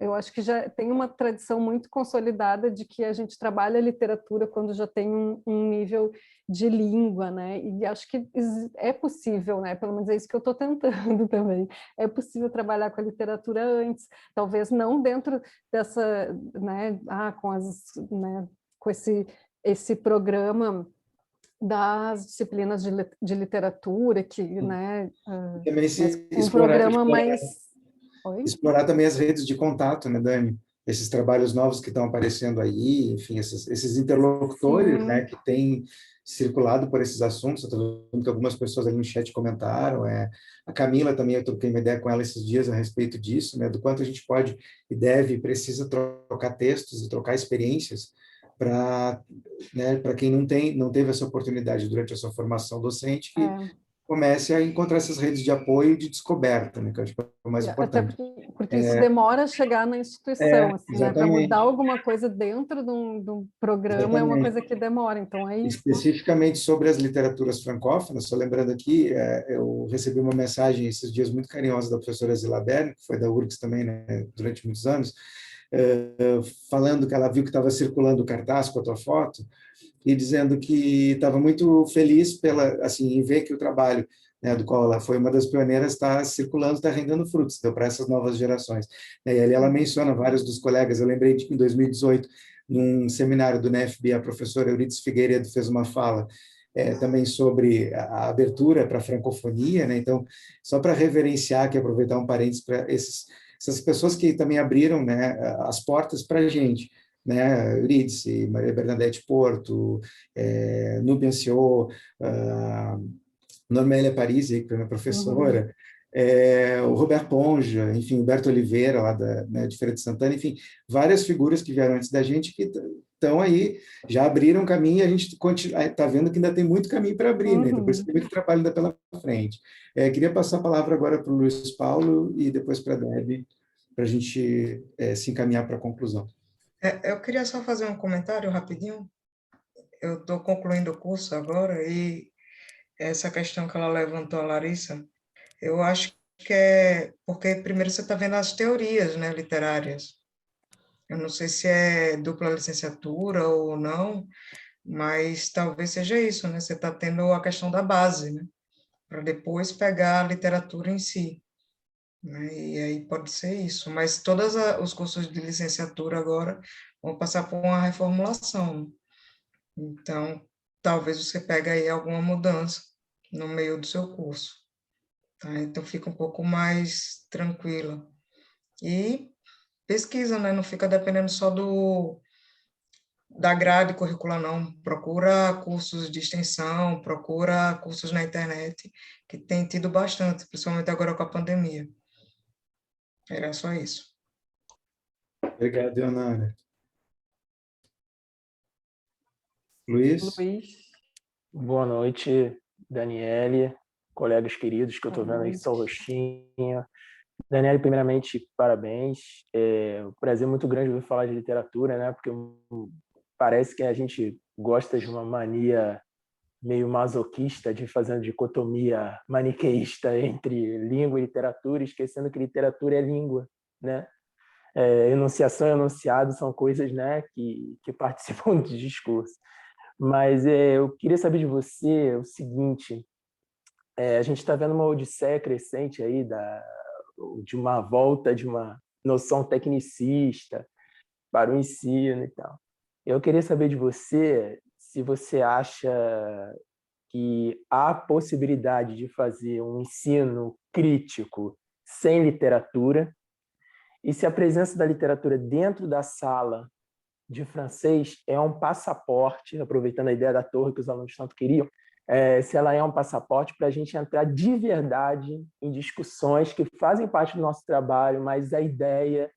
Eu acho que já tem uma tradição muito consolidada de que a gente trabalha a literatura quando já tem um nível de língua, né? E acho que é possível, né? Pelo menos é isso que eu estou tentando também. É possível trabalhar com a literatura antes, talvez não dentro dessa, né? Com esse programa das disciplinas de literatura, que, né? Também Mas um explorar, programa mais... Oi? explorar também as redes de contato, né, Dani? Esses trabalhos novos que estão aparecendo aí, enfim, esses interlocutores, Sim. né, que têm circulado por esses assuntos. Eu estou vendo que algumas pessoas ali no chat comentaram. A Camila também, eu troquei uma ideia com ela esses dias a respeito disso, né, do quanto a gente pode e deve, precisa trocar textos e trocar experiências para, né, para quem não teve essa oportunidade durante a sua formação docente, que comece a encontrar essas redes de apoio e de descoberta, né, que eu acho que é o mais Até importante. porque isso demora a chegar na instituição, assim, né? Para Exatamente. mudar alguma coisa dentro de um programa é uma coisa que demora, então é isso. Especificamente sobre as literaturas francófonas, só lembrando aqui, eu recebi uma mensagem esses dias muito carinhosa da professora Zila Berni, que foi da URGS também, né, durante muitos anos, falando que ela viu que estava circulando o cartaz com a tua foto, e dizendo que estava muito feliz em ver que o trabalho, né, do qual ela foi uma das pioneiras, está circulando, está rendendo frutos, então, para essas novas gerações. E ali ela menciona vários dos colegas. Eu lembrei de que em 2018, num seminário do NEFB, a professora Euridice Figueiredo fez uma fala também sobre a abertura para a francofonia, né? Então, só para reverenciar, que aproveitar um parênteses para essas pessoas que também abriram, né, as portas para a gente, né, Eurídice, Maria Bernadette Porto, Nubia Anciot, Normélia Parisi, que foi minha professora, o Robert Ponja, enfim, Humberto Oliveira, lá de Feira de Santana, enfim, várias figuras que vieram antes da gente que estão aí, já abriram caminho, e a gente está vendo que ainda tem muito caminho para abrir, né? Então, por isso tem muito trabalho ainda pela frente. Queria passar a palavra agora para o Luiz Paulo e depois para a Deb, para a gente se encaminhar para a conclusão. Eu queria só fazer um comentário rapidinho. Eu estou concluindo o curso agora e essa questão que ela levantou, a Larissa, eu acho que é porque primeiro você está vendo as teorias, né, literárias. Eu não sei se é dupla licenciatura ou não, mas talvez seja isso, né? Você está tendo a questão da base, né? Para depois pegar a literatura em si, né? E aí pode ser isso. Mas todos os cursos de licenciatura agora vão passar por uma reformulação. Então, talvez você pegue aí alguma mudança no meio do seu curso, tá? Então, fica um pouco mais tranquila. E pesquisa, né? Não fica dependendo só da grade curricular, não. Procura cursos de extensão, procura cursos na internet, que tem tido bastante, principalmente agora com a pandemia. Era só isso. Obrigado, Leonora. Luiz? Luiz, Boa noite, Daniele, colegas queridos que eu estou Boa vendo aí, noite. só o rostinho. Daniele, primeiramente, parabéns. É um prazer muito grande ouvir falar de literatura, né? Porque parece que a gente gosta de uma mania meio masoquista de fazer uma dicotomia maniqueísta entre língua e literatura, esquecendo que literatura é língua, né? Enunciação e enunciado são coisas, né, que participam do discurso. Mas eu queria saber de você o seguinte: a gente está vendo uma odisseia crescente aí de uma volta de uma noção tecnicista para o ensino e tal. Eu queria saber de você se você acha que há possibilidade de fazer um ensino crítico sem literatura, e se a presença da literatura dentro da sala de francês é um passaporte, aproveitando a ideia da torre que os alunos tanto queriam, se ela é um passaporte para a gente entrar de verdade em discussões que fazem parte do nosso trabalho, mas a ideia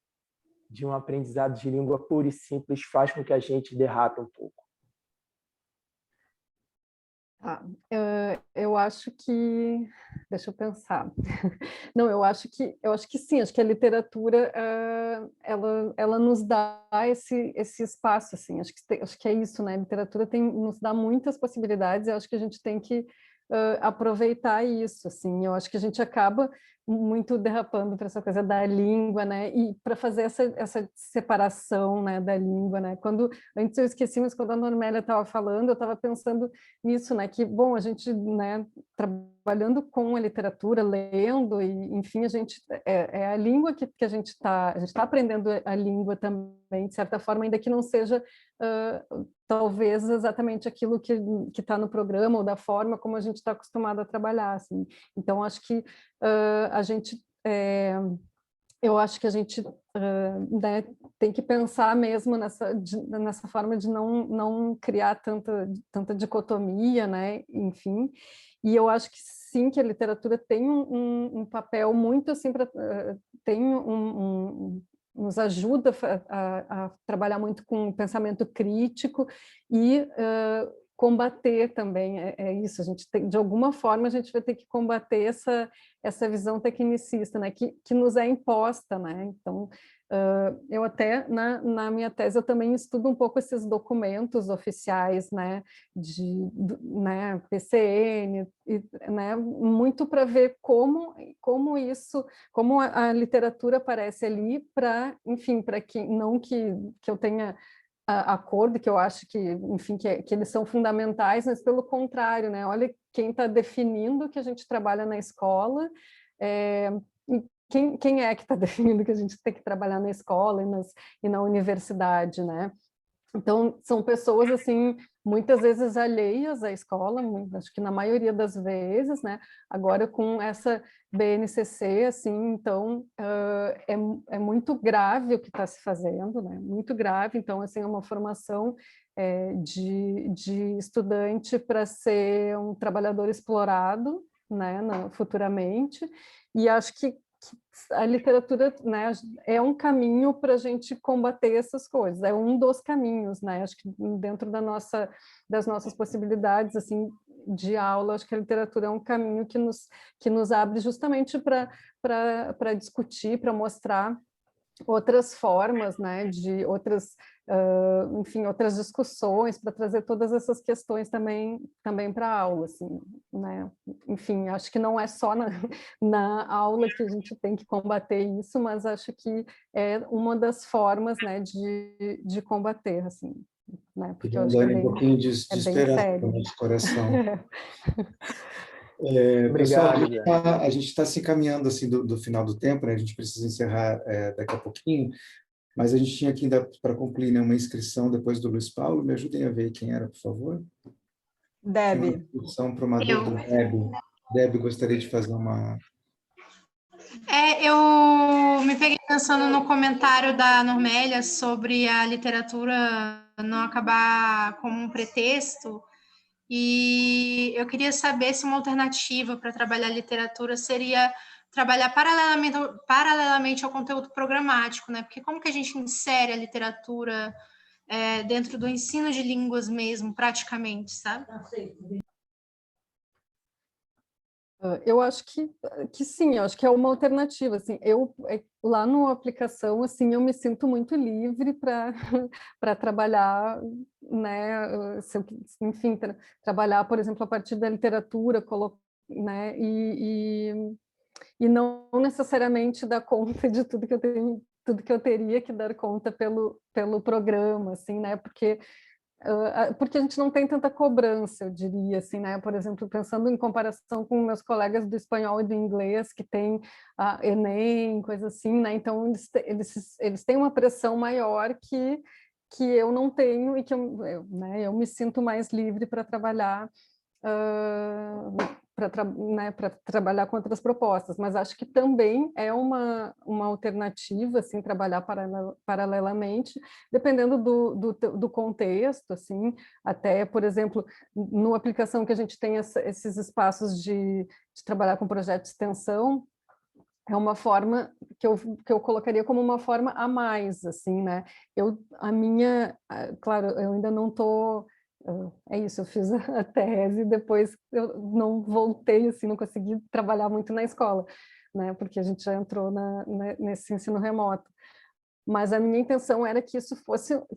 de um aprendizado de língua pura e simples faz com que a gente derrape um pouco. Eu acho que, deixa eu pensar. Não, eu acho que sim. Acho que a literatura ela nos dá esse espaço, assim. Acho que é isso, né? A literatura nos dá muitas possibilidades. Eu acho que a gente tem que aproveitar isso, assim. Eu acho que a gente acaba muito derrapando para essa coisa da língua, né? E para fazer essa separação, né, da língua, né? Antes eu esqueci, mas quando a Normélia estava falando, eu estava pensando nisso, né? Que, bom, a gente, né, trabalhando com a literatura, lendo, e, enfim, a gente é a língua que a gente está aprendendo a língua também, de certa forma, ainda que não seja talvez exatamente aquilo que está no programa ou da forma como a gente está acostumado a trabalhar, assim. Então, acho que a gente eu acho que a gente né, tem que pensar mesmo nessa forma de não criar tanta dicotomia, né? Enfim, e eu acho que sim, que a literatura tem um papel muito assim nos ajuda a trabalhar muito com pensamento crítico e combater também, isso, a gente tem, de alguma forma a gente vai ter que combater essa visão tecnicista, né, que nos é imposta, né, então eu até, na minha tese, eu também estudo um pouco esses documentos oficiais, né, né, PCN, né, muito para ver como a literatura aparece ali para, enfim, para que não que eu tenha acordo, que eu acho que, enfim, que eles são fundamentais, mas pelo contrário, né? Olha quem está definindo que a gente trabalha na escola, quem é que está definindo que a gente tem que trabalhar na escola e na universidade, né? Então, são pessoas, assim, muitas vezes alheias à escola, acho que na maioria das vezes, né? Agora, com essa BNCC, assim, então, é muito grave o que está se fazendo, né? Muito grave. Então, assim, é uma formação de estudante para ser um trabalhador explorado, né? Futuramente. E acho que a literatura, né, é um caminho para a gente combater essas coisas, é um dos caminhos, né, acho que dentro das nossas possibilidades, assim, de aula, acho que a literatura é um caminho que nos abre justamente para discutir, para mostrar outras formas, né, de outras, enfim, outras discussões, para trazer todas essas questões também para a aula, assim, né, enfim, acho que não é só na aula que a gente tem que combater isso, mas acho que é uma das formas, né, de combater, assim, né, porque eu acho que Um pouquinho de esperança sério. no nosso coração. Pessoal, Obrigado, a gente está se encaminhando assim do final do tempo, né? A gente precisa encerrar daqui a pouquinho, mas a gente tinha aqui ainda para concluir, né, uma inscrição depois do Luiz Paulo. Me ajudem a ver quem era, por favor. Deb. Uma inscrição para uma dúvida do Deb. Deb, gostaria de fazer uma... Eu me peguei pensando no comentário da Normélia sobre a literatura não acabar como um pretexto, e eu queria saber se uma alternativa para trabalhar literatura seria trabalhar paralelamente ao conteúdo programático, né? Porque como que a gente insere a literatura dentro do ensino de línguas mesmo, praticamente, sabe? Eu acho que sim, eu acho que é uma alternativa, assim, lá no aplicação, assim, eu me sinto muito livre para para trabalhar, né, enfim, trabalhar, por exemplo, a partir da literatura, né, e não necessariamente dar conta de tudo que eu tenho, tudo que eu teria que dar conta pelo programa, assim, né, porque a gente não tem tanta cobrança, eu diria, assim, né? Por exemplo, pensando em comparação com meus colegas do espanhol e do inglês, que tem a Enem, coisa assim, né? Então, eles têm uma pressão maior que eu não tenho e que né, eu me sinto mais livre para trabalhar né, para trabalhar com outras propostas, mas acho que também é uma alternativa, assim, trabalhar paralelamente, dependendo do contexto, assim, até, por exemplo, no aplicação que a gente tem esses espaços de trabalhar com projeto de extensão, é uma forma que eu colocaria como uma forma a mais, assim, né? Claro, eu ainda não estou... É isso, eu fiz a tese, depois eu não voltei, assim, não consegui trabalhar muito na escola, né? Porque a gente já entrou nesse ensino remoto. Mas a minha intenção era que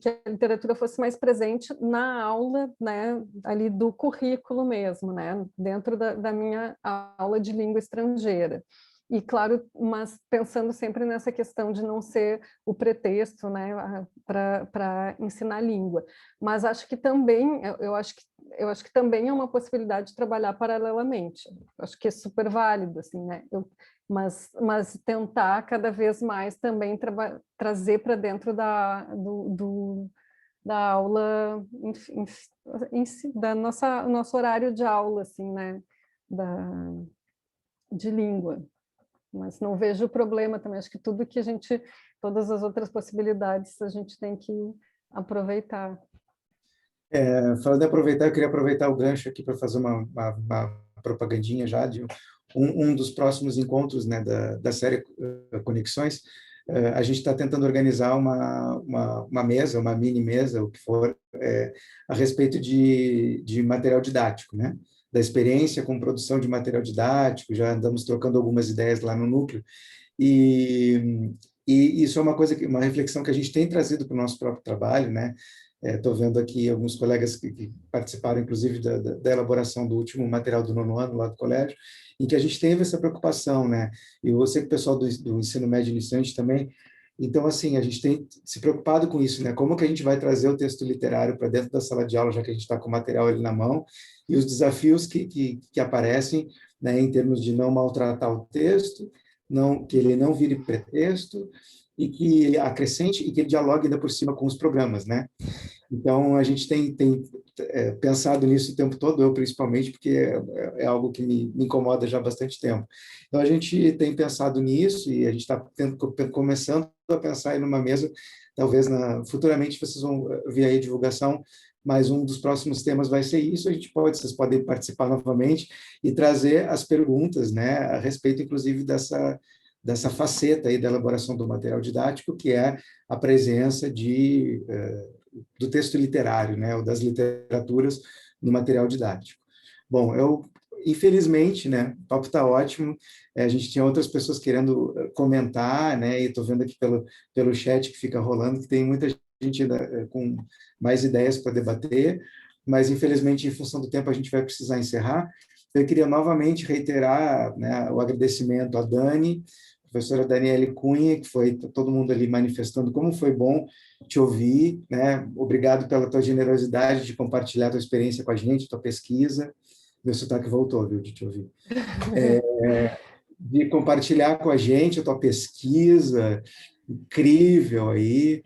que a literatura fosse mais presente na aula, né? Ali do currículo mesmo, né? Dentro da minha aula de língua estrangeira. E, claro, mas pensando sempre nessa questão de não ser o pretexto, né, para ensinar a língua. Mas acho que também, eu acho que também é uma possibilidade de trabalhar paralelamente. Acho que é super válido, assim, né? Mas tentar cada vez mais também trazer para dentro da aula, da nosso horário de aula, assim, né? De língua. Mas não vejo problema também, acho que todas as outras possibilidades a gente tem que aproveitar. Falando em aproveitar, eu queria aproveitar o gancho aqui para fazer uma propagandinha já de um dos próximos encontros, né, da série Conexões. A gente está tentando organizar uma mesa, uma mini mesa, o que for, a respeito de material didático, né? Da experiência com produção de material didático, já andamos trocando algumas ideias lá no núcleo, e isso é uma reflexão que a gente tem trazido para o nosso próprio trabalho, né? Estou vendo aqui alguns colegas que participaram, inclusive, da elaboração do último material do 9º ano lá do colégio, em que a gente teve essa preocupação, né? E você, que o pessoal do ensino médio iniciante também. Então, assim, a gente tem se preocupado com isso, né? Como que a gente vai trazer o texto literário para dentro da sala de aula, já que a gente está com o material ali na mão, e os desafios que aparecem, né, em termos de não maltratar o texto, que ele não vire pretexto, e que ele acrescente e que ele dialogue ainda por cima com os programas, né? Então, a gente tem pensado nisso o tempo todo, eu principalmente, porque é algo que me incomoda já há bastante tempo. Então, a gente tem pensado nisso e a gente está começando a pensar em uma mesa, talvez futuramente vocês vão ver aí a divulgação, mas um dos próximos temas vai ser isso, vocês podem participar novamente e trazer as perguntas, né, a respeito, inclusive, dessa faceta aí da elaboração do material didático, que é a presença do texto literário, né, ou das literaturas no material didático. Bom, infelizmente, né, o papo está ótimo, a gente tinha outras pessoas querendo comentar, né, e estou vendo aqui pelo chat que fica rolando, que tem muita gente ainda com mais ideias para debater, mas, infelizmente, em função do tempo, a gente vai precisar encerrar. Eu queria novamente reiterar, né, o agradecimento à Dani, professora Daniele Cunha, que foi todo mundo ali manifestando como foi bom te ouvir, né? Obrigado pela tua generosidade de compartilhar a tua experiência com a gente, tua pesquisa. Meu sotaque voltou, viu, de te ouvir. De compartilhar com a gente a tua pesquisa, incrível aí.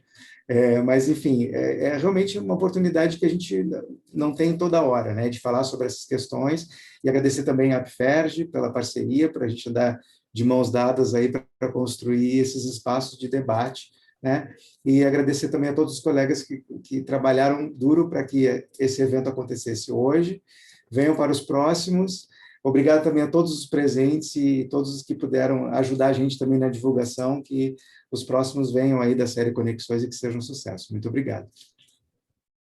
Mas, enfim, é realmente uma oportunidade que a gente não tem toda hora, né, de falar sobre essas questões, e agradecer também à APFERJ pela parceria, para a gente andar de mãos dadas aí para construir esses espaços de debate, né, e agradecer também a todos os colegas que trabalharam duro para que esse evento acontecesse hoje. Venham para os próximos, Obrigado também a todos os presentes e todos os que puderam ajudar a gente também na divulgação, que os próximos venham aí da série Conexões e que sejam um sucesso. Muito obrigado.